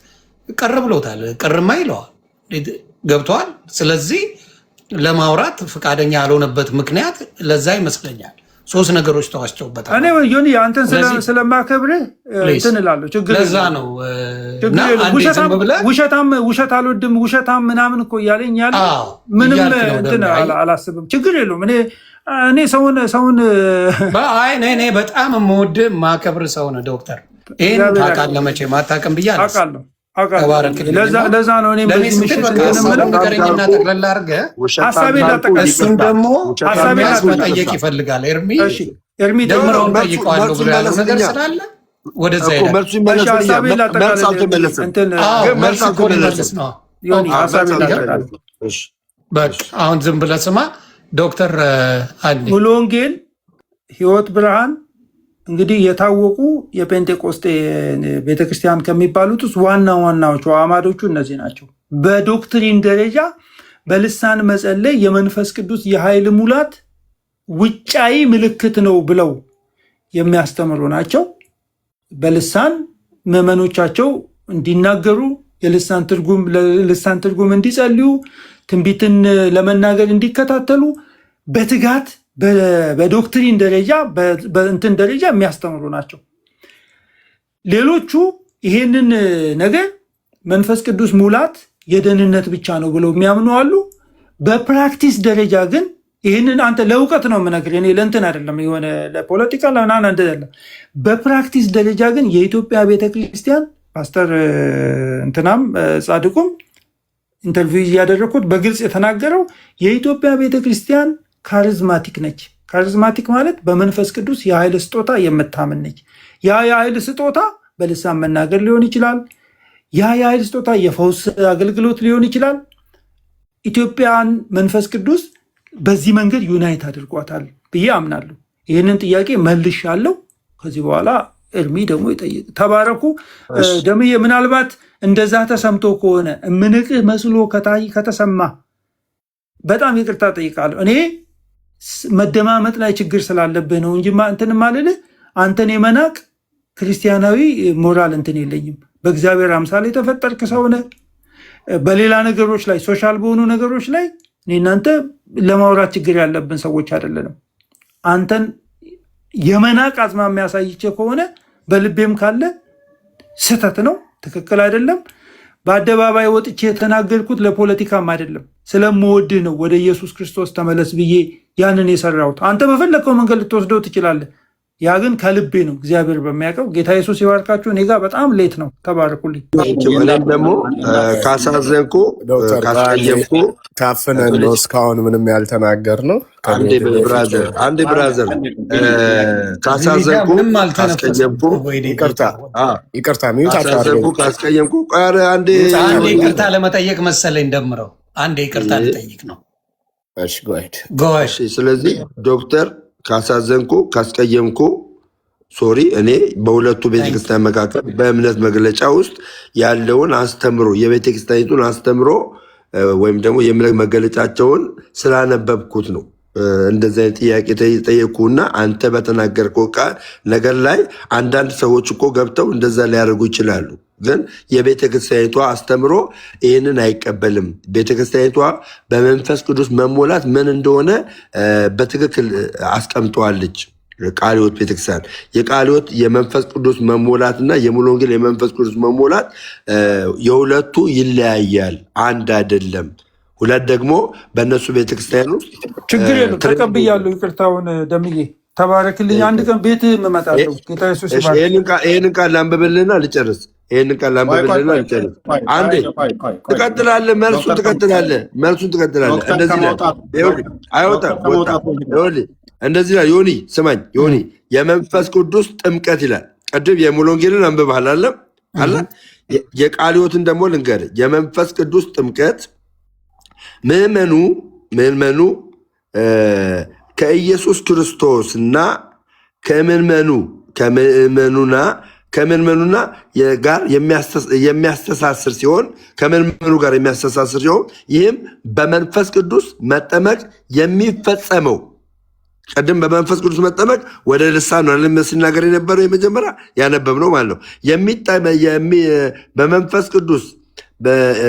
ቅር ብሎታል። ቅርማ ይለዋል። ገብተዋል። ስለዚህ ለማውራት ፈቃደኛ ያልሆነበት ምክንያት ለዛ ይመስለኛል። ሶስት ነገሮች ተዋስቸውበታል። እኔ ዮኒ አንተን ስለማከብርህ እንትን እላለሁ። ችግር ለዛ ነው ውሸት አልወድም ውሸታም ምናምን እኮ እያለኝ ያለ ምንም እንትን አላስብም። ችግር የለውም። እኔ ሰውን እኔ በጣም የምወድህ የማከብር ሰው ነህ ዶክተር። ይህን ታውቃለህ መቼም አታውቅም ብዬ አላስብም። ለዛ ነው እኔ ነገረኝና ጠቅለላ አድርገህ እሱን ደግሞ መጠየቅ ይፈልጋል። ኤርሚ ደምረውን ጠይቀዋለሁ ብሎ ያለው ነገር ስላለ ወደዛ አሁን ዝም ብለህ ስማ ዶክተር ሙሉ ወንጌል ሕይወት ብርሃን እንግዲህ የታወቁ የጴንጤቆስጤ ቤተክርስቲያን ከሚባሉት ውስጥ ዋናዎቹ አማዶቹ እነዚህ ናቸው። በዶክትሪን ደረጃ በልሳን መጸለይ የመንፈስ ቅዱስ የኃይል ሙላት ውጫዊ ምልክት ነው ብለው የሚያስተምሩ ናቸው። በልሳን ምዕመኖቻቸው እንዲናገሩ የልሳን ትርጉም እንዲጸልዩ፣ ትንቢትን ለመናገር እንዲከታተሉ በትጋት በዶክትሪን ደረጃ በእንትን ደረጃ የሚያስተምሩ ናቸው። ሌሎቹ ይሄንን ነገር መንፈስ ቅዱስ ሙላት የደህንነት ብቻ ነው ብለው የሚያምኑ አሉ። በፕራክቲስ ደረጃ ግን ይህንን አንተ ለእውቀት ነው የምነግርህ፣ እኔ ለእንትን አይደለም፣ የሆነ ለፖለቲካ ለምናምን አይደለም። በፕራክቲስ ደረጃ ግን የኢትዮጵያ ቤተክርስቲያን ፓስተር እንትናም ጻድቁም ኢንተርቪው እያደረኩት በግልጽ የተናገረው የኢትዮጵያ ቤተክርስቲያን ካሪዝማቲክ ነች። ካሪዝማቲክ ማለት በመንፈስ ቅዱስ የኃይል ስጦታ የምታምን ነች። ያ የኃይል ስጦታ በልሳን መናገር ሊሆን ይችላል። ያ የኃይል ስጦታ የፈውስ አገልግሎት ሊሆን ይችላል። ኢትዮጵያን መንፈስ ቅዱስ በዚህ መንገድ ዩናይት አድርጓታል ብዬ አምናለሁ። ይህንን ጥያቄ መልሻለሁ። ከዚህ በኋላ እርሚ ደግሞ ይጠይቅ። ተባረኩ። ደምዬ ምናልባት እንደዛ ተሰምቶ ከሆነ እምንቅህ መስሎ ከተሰማ በጣም ይቅርታ ጠይቃለሁ። እኔ መደማመጥ ላይ ችግር ስላለብህ ነው እንጂ እንትን ማልልህ አንተን የመናቅ ክርስቲያናዊ ሞራል እንትን የለኝም። በእግዚአብሔር አምሳል የተፈጠርክ ሰው ነህ። በሌላ ነገሮች ላይ ሶሻል በሆኑ ነገሮች ላይ እኔ እናንተ ለማውራት ችግር ያለብን ሰዎች አይደለንም። አንተን የመናቅ አዝማሚያ ያሳይቼ ከሆነ በልቤም ካለ ስህተት ነው፣ ትክክል አይደለም። በአደባባይ ወጥቼ የተናገርኩት ለፖለቲካም አይደለም፣ ስለምወድህ ነው። ወደ ኢየሱስ ክርስቶስ ተመለስ ብዬ ያንን የሰራሁት። አንተ በፈለግከው መንገድ ልትወስደው ትችላለህ። ያ ግን ከልቤ ነው፣ እግዚአብሔር በሚያውቀው። ጌታ ኢየሱስ ይባርካችሁ። እኔ ጋር በጣም ሌት ነው። ተባረኩልኝ። እኔም ደግሞ ካሳዘንኩ ካስቀየምኩ ታፍነን ነው እስካሁን ምንም ያልተናገር ነው። አንዴ ብራዘር ካሳዘንኩ ካስቀየምኩ ካሳዘንኩ ካስቀየምኩ አንዴ ይቅርታ ለመጠየቅ መሰለኝ ደምረው አንዴ ይቅርታ ልጠይቅ ነው። ስለዚህ ዶክተር ካሳዘንኩ ካስቀየምኩ ሶሪ። እኔ በሁለቱ ቤተክርስቲያን መካከል በእምነት መግለጫ ውስጥ ያለውን አስተምሮ የቤተክርስቲያኒቱን አስተምሮ ወይም ደግሞ የእምነት መገለጫቸውን ስላነበብኩት ነው እንደዚህ አይነት ጥያቄ ጠየቅኩና አንተ በተናገርከው ቃል ነገር ላይ አንዳንድ ሰዎች እኮ ገብተው እንደዛ ሊያደርጉ ይችላሉ። ግን የቤተክርስቲያኒቷ አስተምሮ ይህንን አይቀበልም። ቤተክርስቲያኒቷ በመንፈስ ቅዱስ መሞላት ምን እንደሆነ በትክክል አስቀምጠዋለች። ቃለ ሕይወት ቤተክርስቲያን የቃለ ሕይወት የመንፈስ ቅዱስ መሞላትና የሙሉ ወንጌል የመንፈስ ቅዱስ መሞላት የሁለቱ ይለያያል፣ አንድ አይደለም። ሁለት ደግሞ በእነሱ ቤተክርስቲያን ውስጥ ችግር የለም። ተቀብያለሁ። ይቅርታውን ደምዬ ተባረክልኝ። አንድ ቀን ቤት እመጣለሁ። ጌታ ኢየሱስ ይባርክ። ይህንን ቃል ላንብብልና ልጨርስ። አንዴ ትቀጥላለህ፣ መልሱን ትቀጥላለህ። እንደዚህ አይወጣም። እንደዚህ ይላል። ዮኒ ስማኝ፣ ዮኒ የመንፈስ ቅዱስ ጥምቀት ይላል። ቅድም የሙሉ ወንጌልን አንብበሃል አለ። የቃለ ሕይወትን ደግሞ ልንገርህ። የመንፈስ ቅዱስ ጥምቀት ምዕመኑ ከኢየሱስ ክርስቶስና ከምዕመኑና ጋር የሚያስተሳስር ሲሆን ይህም በመንፈስ ቅዱስ መጠመቅ የሚፈጸመው ቅድም በመንፈስ ቅዱስ መጠመቅ ወደ ልሳን ነው ሲናገር የነበረው የመጀመሪያ ያነበብነው ማለት ነው።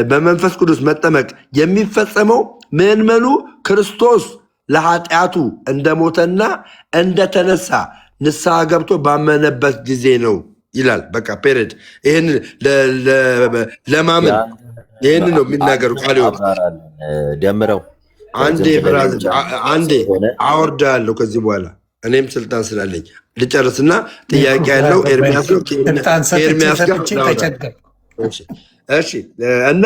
በመንፈስ ቅዱስ መጠመቅ የሚፈጸመው ምዕመኑ ክርስቶስ ለኃጢአቱ እንደሞተና እንደተነሳ ንስሐ ገብቶ ባመነበት ጊዜ ነው ይላል። በቃ ፔሬድ። ይህን ለማመን ይህን ነው የሚናገሩ ቃል ሕይወት ደምረው አንዴ አወርዳለሁ። ከዚህ በኋላ እኔም ስልጣን ስላለኝ ልጨርስና ጥያቄ ያለው ኤርሚያስ ነው። እሺ። እና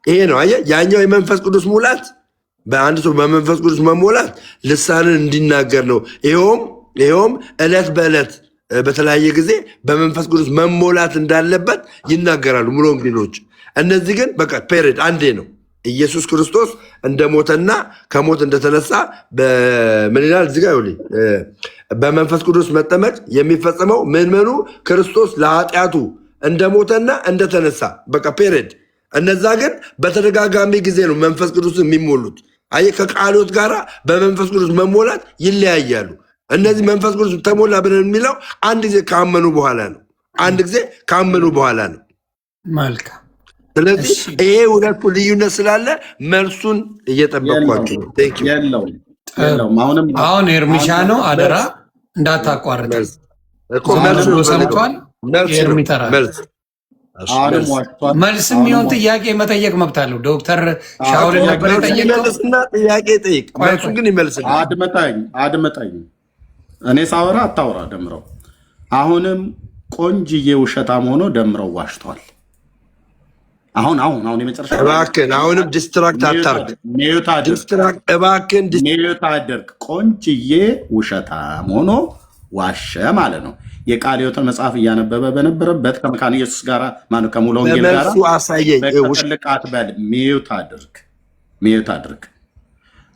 ይሄ ነው አየህ፣ ያኛው የመንፈስ ቅዱስ ሙላት በአንድ ሰው በመንፈስ ቅዱስ መሞላት ልሳንን እንዲናገር ነው። ይኸውም ዕለት በዕለት በተለያየ ጊዜ በመንፈስ ቅዱስ መሞላት እንዳለበት ይናገራሉ ሙሉ ወንጌሎች። እነዚህ ግን በቃ ፔሬድ አንዴ ነው። ኢየሱስ ክርስቶስ እንደሞተና ከሞት እንደተነሳ ምን ይላል እዚህ ጋር? በመንፈስ ቅዱስ መጠመቅ የሚፈጸመው ምዕመኑ ክርስቶስ ለኃጢአቱ እንደሞተና እንደተነሳ በቃ ፔሬድ። እነዛ ግን በተደጋጋሚ ጊዜ ነው መንፈስ ቅዱስ የሚሞሉት። አየህ፣ ከቃለ ሕይወት ጋር በመንፈስ ቅዱስ መሞላት ይለያያሉ። እነዚህ መንፈስ ቅዱስ ተሞላ ብለን የሚለው አንድ ጊዜ ካመኑ በኋላ ነው። መልካም። ስለዚህ ይሄ ሁለቱ ልዩነት ስላለ መልሱን እየጠበቅኳቸው ነው። አሁን ኤርሚሻ ነው፣ አደራ እንዳታቋርጥ። ሰምቷል። መልስ የሚሆን ጥያቄ መጠየቅ መብት አለው። ዶክተር ሻውል ነበር የጠየቀው። ጥያቄ ጠይቅ፣ መልሱን ግን ይመልስልኝ። አድመጠኝ። እኔ ሳወራ አታውራ ደምረው። አሁንም ቆንጅዬ ውሸታም ሆኖ ደምረው ዋሽቷል። አሁን የመጨረሻ እባክህን፣ አሁንም ዲስትራክት አታርግ። ሚዩት አድርግ። ቆንጅዬ ውሸታም ሆኖ ዋሸ ማለት ነው። የቃለ ሕይወትን መጽሐፍ እያነበበ በነበረበት ከመካነ ኢየሱስ ጋር ማነው ከሙሉ ወንጌል ጋር በቅልቃት በል። ሚዩት አድርግ።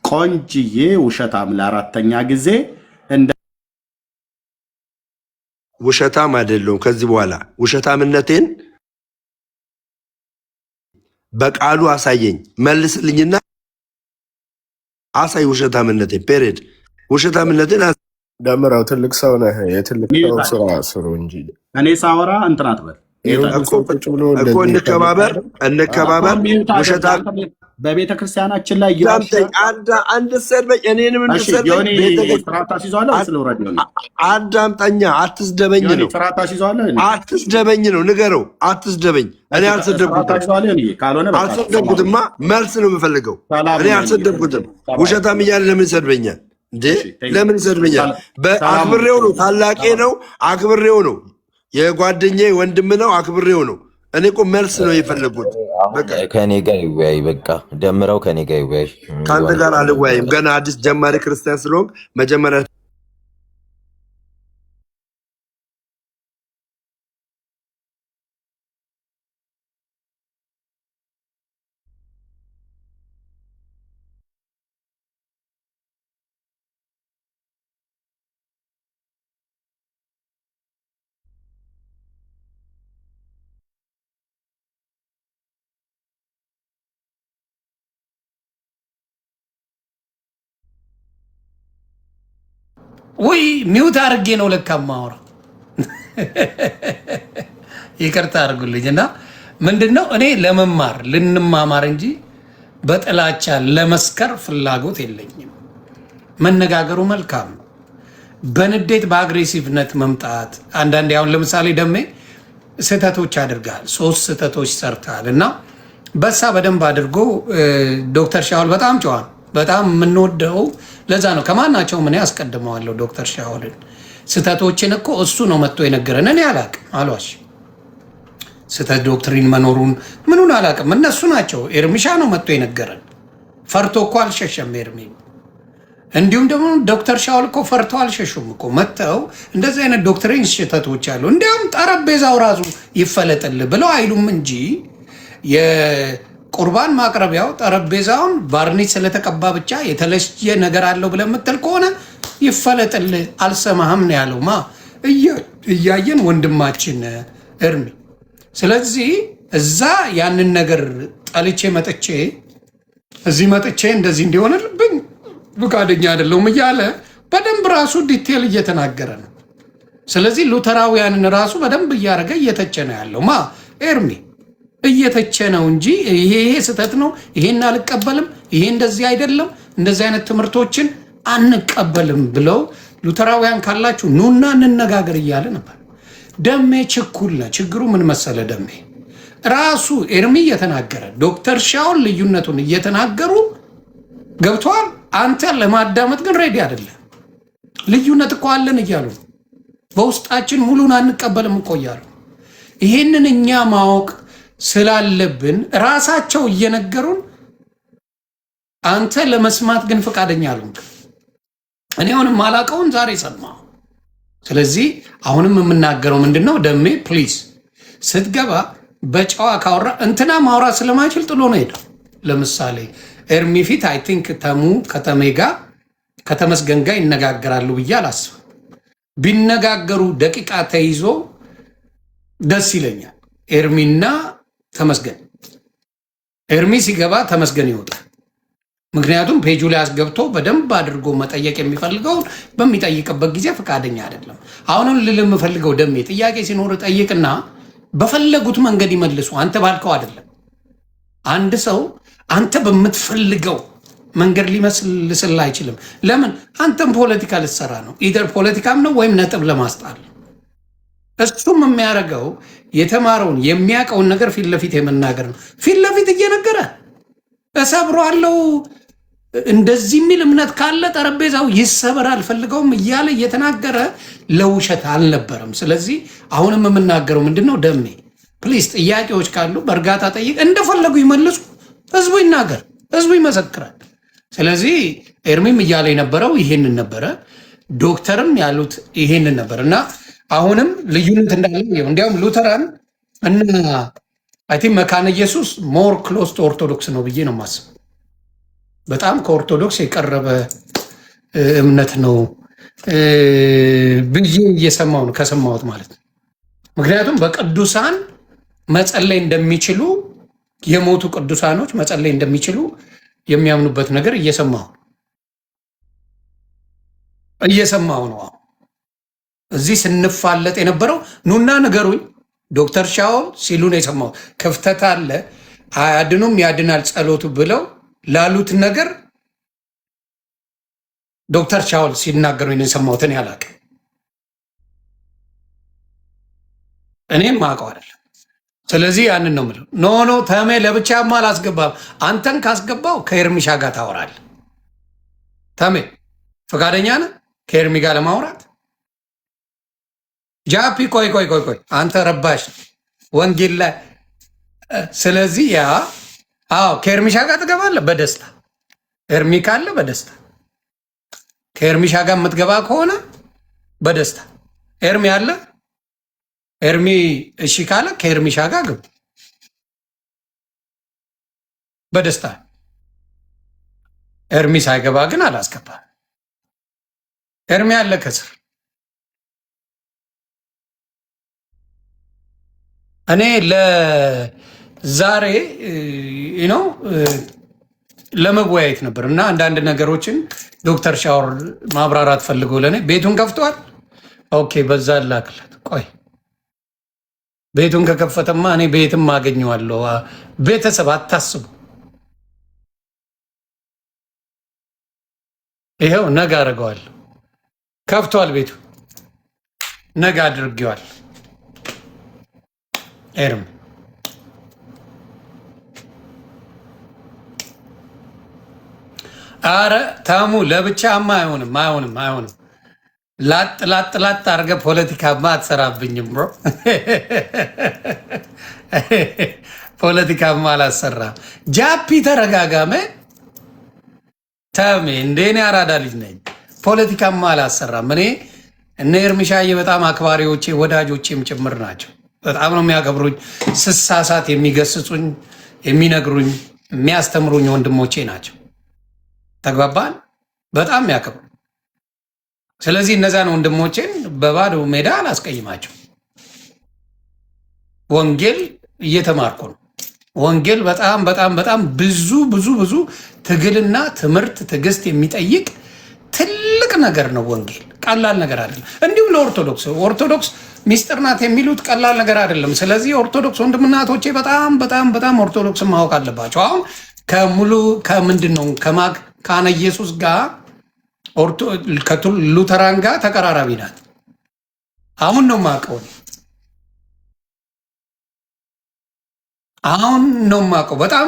ቆንጅዬ ውሸታም ለአራተኛ ጊዜ ውሸታም አይደለሁም። ከዚህ በኋላ ውሸታምነቴን በቃሉ አሳየኝ፣ መልስልኝና አሳይ ውሸታምነቴን። ፔሬድ ውሸታምነቴን ደምረው ትልቅ ሰው ነህ። የትልቅ ሰው ስራ ስሩ እንጂ እኔ ሳወራ እንትን አትበል እኮ እንከባበር። ውሸታም በቤተ ክርስቲያናችን ላይ አንድ ሰድበኝ፣ እኔንም እንድሰድበኝ አዳምጠኛ። አትስደበኝ ነው ንገረው። አትስደበኝ። እኔ አልሰደብኩትማ፣ መልስ ነው የምፈልገው። እኔ አልሰደብኩትም። ውሸታም እያለ ለምን ይሰድበኛል እንዴ? ለምን ይሰድበኛል? አክብሬው ነው። ታላቄ ነው፣ አክብሬው ነው። የጓደኛዬ ወንድም ነው፣ አክብሬው ነው። እኔ እኮ መልስ ነው የፈለጉት። ከኔ ጋር ይወያይ። በቃ ደምረው ከኔ ጋር ይወያይ። ከአንተ ጋር አልወያይም። ገና አዲስ ጀማሪ ክርስቲያን ስለሆንክ መጀመሪያ ወይ ሚውት አድርጌ ነው ለካ ማወራ። ይቅርታ አድርጉልኝ። እና ምንድነው እኔ ለመማር ልንማማር እንጂ በጥላቻ ለመስከር ፍላጎት የለኝም። መነጋገሩ መልካም ነው። በንዴት በአግሬሲቭነት መምጣት አንዳንዴ አሁን ለምሳሌ ደሜ ስህተቶች አድርጋል፣ 3 ስህተቶች ሰርታል እና በሳ በደንብ አድርጎ ዶክተር ሻውል በጣም ጨዋል፣ በጣም የምንወደው ለዛ ነው። ከማናቸው ምን ያስቀድመዋለሁ ዶክተር ሻውልን። ስህተቶችን እኮ እሱ ነው መጥቶ የነገረን። እኔ አላቅም፣ አሏሽ ስህተት ዶክትሪን መኖሩን ምኑን አላቅም። እነሱ ናቸው። ኤርሚሻ ነው መጥቶ የነገረን። ፈርቶ እኮ አልሸሸም ኤርሚ። እንዲሁም ደግሞ ዶክተር ሻውል እኮ ፈርቶ አልሸሹም እኮ መጥተው እንደዚህ አይነት ዶክትሪን ስህተቶች አሉ፣ እንዲያውም ጠረጴዛው ራሱ ይፈለጥል ብለው አይሉም እንጂ የቁርባን ማቅረቢያው ጠረጴዛውን ቫርኒሽ ስለተቀባ ብቻ የተለየ ነገር አለው ብለህ የምትል ከሆነ ይፈለጥል አልሰማህም ነው ያለው እያየን ወንድማችን እርሚ። ስለዚህ እዛ ያንን ነገር ጠልቼ መጥቼ እዚህ መጥቼ እንደዚህ እንዲሆንልብኝ ፍቃደኛ አይደለሁም እያለ በደንብ ራሱ ዲቴል እየተናገረ ነው። ስለዚህ ሉተራውያንን ራሱ በደንብ እያደረገ እየተቸ ነው ያለው ኤርሚ እየተቸ ነው እንጂ ይሄ ስህተት ነው፣ ይሄን አልቀበልም፣ ይሄ እንደዚህ አይደለም፣ እንደዚህ አይነት ትምህርቶችን አንቀበልም ብለው ሉተራውያን ካላችሁ ኑና እንነጋገር እያለ ነበር። ደሜ ችኩል ነው። ችግሩ ምን መሰለ? ደሜ ራሱ ኤርሚ እየተናገረ ዶክተር ሻውል ልዩነቱን እየተናገሩ ገብተዋል። አንተ ለማዳመጥ ግን ሬዲ አይደለም። ልዩነት እኮ አለን እያሉ በውስጣችን ሙሉን አንቀበልም እኮ እያሉ ይሄንን እኛ ማወቅ ስላለብን ራሳቸው እየነገሩን አንተ ለመስማት ግን ፈቃደኛ አሉን። እኔ አሁንም ማላቀውን ዛሬ ሰማሁ። ስለዚህ አሁንም የምናገረው ምንድነው? ደሜ ፕሊዝ ስትገባ በጨዋ ካወራ እንትና ማውራት ስለማይችል ጥሎ ነው ሄደው። ለምሳሌ ኤርሚ ፊት አይ ቲንክ ተሙ ከተሜ ጋር ከተመስገን ጋር ይነጋገራሉ ብዬ አላስብም። ቢነጋገሩ ደቂቃ ተይዞ ደስ ይለኛል። ኤርሚና ተመስገን፣ ኤርሚ ሲገባ ተመስገን ይወጣል። ምክንያቱም ፔጁ ላይ አስገብቶ በደንብ አድርጎ መጠየቅ የሚፈልገውን በሚጠይቅበት ጊዜ ፈቃደኛ አይደለም። አሁንም ልል የምፈልገው ደሜ ጥያቄ ሲኖር ጠይቅና በፈለጉት መንገድ ይመልሱ። አንተ ባልከው አይደለም። አንድ ሰው አንተ በምትፈልገው መንገድ ሊመስልስል አይችልም። ለምን? አንተም ፖለቲካ ልትሰራ ነው። ኢደር ፖለቲካም ነው ወይም ነጥብ ለማስጣል። እሱም የሚያደርገው የተማረውን የሚያውቀውን ነገር ፊት ለፊት የመናገር ነው። ፊት ለፊት እየነገረ እሰብረዋለሁ እንደዚህ የሚል እምነት ካለ ጠረጴዛው ይሰበር አልፈልገውም እያለ እየተናገረ ለውሸት አልነበረም። ስለዚህ አሁንም የምናገረው ምንድነው? ደሜ ፕሊዝ ጥያቄዎች ካሉ በእርጋታ ጠይቅ። እንደፈለጉ ይመልሱ። ህዝቡ ይናገር፣ ህዝቡ ይመሰክራል። ስለዚህ ኤርሚም እያለ የነበረው ይሄንን ነበረ፣ ዶክተርም ያሉት ይሄንን ነበር እና አሁንም ልዩነት እንዳለ እንዲያውም ሉተራን እና አይ ቲንክ መካነ ኢየሱስ ሞር ክሎስ ቱ ኦርቶዶክስ ነው ብዬ ነው የማስበው። በጣም ከኦርቶዶክስ የቀረበ እምነት ነው ብዬ እየሰማው ነው ከሰማሁት ማለት ነው። ምክንያቱም በቅዱሳን መጸለይ እንደሚችሉ የሞቱ ቅዱሳኖች መጸለይ እንደሚችሉ የሚያምኑበት ነገር እየሰማሁ እየሰማው ነው። እዚህ ስንፋለጥ የነበረው ኑና ንገሩኝ ዶክተር ሻውል ሲሉ ነው የሰማው። ክፍተት አለ አያድኑም ያድናል ጸሎቱ ብለው ላሉት ነገር ዶክተር ሻውል ሲናገሩ ነው የሰማሁትን ያላቅ እኔም ማውቀው አይደለም። ስለዚህ ያንን ነው የምለው። ኖ ተሜ ለብቻማ አላስገባም። አንተን ካስገባው ከኤርሚሻ ጋር ታወራለህ። ተሜ ፈቃደኛ ነህ ከኤርሚ ጋር ለማውራት? ጃፒ ቆይ አንተ ረባሽ ወንጌል ላይ ስለዚህ ከኤርሚሻ ጋር ትገባለህ በደስታ ኤርሚ ካለ በደስታ ከኤርሚሻ ጋር የምትገባ ከሆነ በደስታ ኤርሚ አለ ኤርሚ እሺ ካለ ከኤርሚሻ ጋር ግቡ በደስታ። ኤርሚ ሳይገባ ግን አላስገባም። ኤርሚ አለ ከስር። እኔ ለዛሬ ነው ለመወያየት ነበር እና አንዳንድ ነገሮችን ዶክተር ሻወር ማብራራት ፈልገው ለእኔ ቤቱን ከፍተዋል። ኦኬ በዛ ላክለት። ቆይ ቤቱን ከከፈተማ እኔ ቤትም አገኘዋለሁ። ቤተሰብ አታስቡ። ይኸው ነገ አድርገዋለሁ። ከፍቷል ቤቱ ነገ አድርጌዋል። ኤርም አረ ታሙ ለብቻማ አይሆንም። ላጥ አድርገህ ፖለቲካማ አትሰራብኝም ብሮ። ፖለቲካማ አላሰራም። ጃፒ ተረጋጋመ። ተሜ እንደኔ አራዳ ልጅ ነኝ። ፖለቲካማ አላሰራም። እኔ እነ ኤርሚሻዬ በጣም አክባሪዎቼ ወዳጆቼም ጭምር ናቸው። በጣም ነው የሚያከብሩኝ። ስሳሳት የሚገስጹኝ፣ የሚነግሩኝ፣ የሚያስተምሩኝ ወንድሞቼ ናቸው። ተግባባን። በጣም የሚያከብሩ ስለዚህ እነዛን ወንድሞቼን በባዶ ሜዳ አላስቀይማቸው። ወንጌል እየተማርኩ ነው። ወንጌል በጣም በጣም በጣም ብዙ ትግልና ትምህርት ትዕግስት የሚጠይቅ ትልቅ ነገር ነው። ወንጌል ቀላል ነገር አይደለም። እንዲሁም ለኦርቶዶክስ ሚስጥር ናት የሚሉት ቀላል ነገር አይደለም። ስለዚህ ኦርቶዶክስ ወንድምናቶቼ በጣም ኦርቶዶክስን ማወቅ አለባቸው። አሁን ከምንድን ነው ካነ ኢየሱስ ጋር ከሉተራን ጋር ተቀራራቢ ናት። አሁን ነው የማውቀው በጣም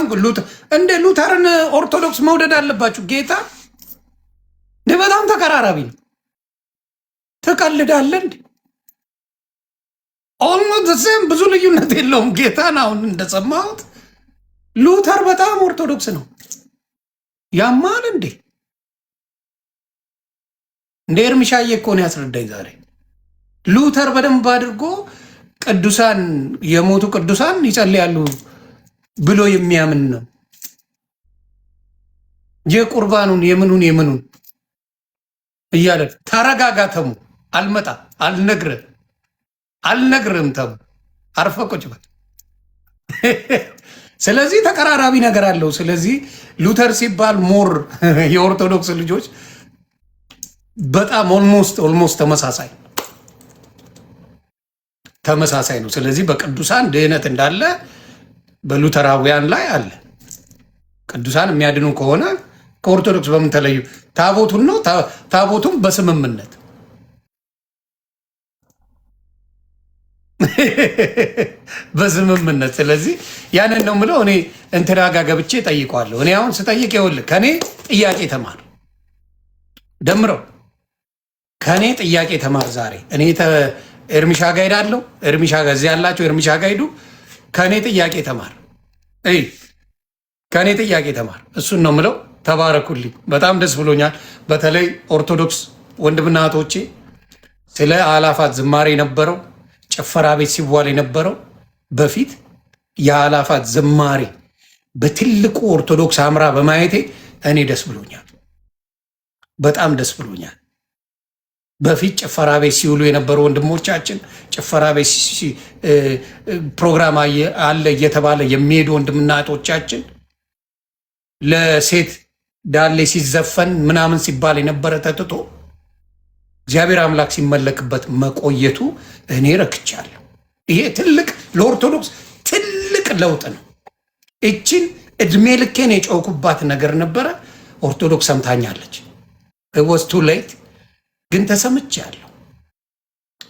እንደ ሉተርን ኦርቶዶክስ መውደድ አለባችሁ። ጌታ በጣም ተቀራራቢ ነው። ትቀልዳለህ እንዴ? ኦልሞስት ሴም ብዙ ልዩነት የለውም። ጌታን አሁን እንደሰማሁት ሉተር በጣም ኦርቶዶክስ ነው። ያማል እንዴ? እንደ ኤርሚሻዬ እኮ ነው ያስረዳኝ ዛሬ። ሉተር በደንብ አድርጎ ቅዱሳን የሞቱ ቅዱሳን ይጸልያሉ ብሎ የሚያምን ነው። የቁርባኑን የምኑን እያለ ተረጋጋተሙ አልመጣ አልነግርም ተሙ አርፈህ ቁጭ በል። ስለዚህ ተቀራራቢ ነገር አለው። ስለዚህ ሉተር ሲባል ሞር የኦርቶዶክስ ልጆች በጣም ኦልሞስት ተመሳሳይ ነው። ስለዚህ በቅዱሳን ድህነት እንዳለ በሉተራውያን ላይ አለ። ቅዱሳን የሚያድኑ ከሆነ ከኦርቶዶክስ በምን ተለዩ? ታቦቱን ነው። ታቦቱን በስምምነት በስምምነት። ስለዚህ ያንን ነው የምለው። እኔ እንትና ጋ ገብቼ ጠይቀዋለሁ። እኔ አሁን ስጠይቅ ይኸውልህ ከኔ ጥያቄ ተማር ደምረው ከኔ ጥያቄ ተማር። ዛሬ እኔ ኤርሚሻ ጋ ሄዳለሁ። ኤርሚሻ ጋ እዚህ ያላቸው ኤርሚሻ ጋ ሄዱ። ከኔ ጥያቄ ተማር። ከኔ ጥያቄ ተማር። እሱን ነው የምለው። ተባረኩልኝ። በጣም ደስ ብሎኛል። በተለይ ኦርቶዶክስ ወንድምና እህቶቼ ስለ አላፋት ዝማሬ የነበረው ጭፈራ ቤት ሲዋል የነበረው በፊት የአላፋት ዝማሬ በትልቁ ኦርቶዶክስ አምራ በማየቴ እኔ ደስ ብሎኛል። በጣም ደስ ብሎኛል። በፊት ጭፈራ ቤት ሲውሉ የነበሩ ወንድሞቻችን ጭፈራ ቤት ፕሮግራም አለ እየተባለ የሚሄዱ ወንድምና እህቶቻችን ለሴት ዳሌ ሲዘፈን ምናምን ሲባል የነበረ ተትቶ እግዚአብሔር አምላክ ሲመለክበት መቆየቱ እኔ ረክቻለሁ። ይሄ ትልቅ ለኦርቶዶክስ ትልቅ ለውጥ ነው። እችን እድሜ ልኬን የጮኩባት ነገር ነበረ። ኦርቶዶክስ ሰምታኛለች። was too late ግን ተሰምቻለሁ።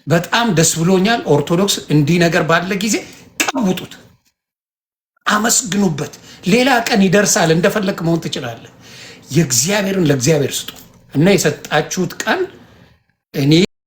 በጣም ደስ ብሎኛል። ኦርቶዶክስ እንዲህ ነገር ባለ ጊዜ ቀውጡት፣ አመስግኑበት። ሌላ ቀን ይደርሳል። እንደፈለክ መሆን ትችላለህ። የእግዚአብሔርን ለእግዚአብሔር ስጡ እና የሰጣችሁት ቀን እኔ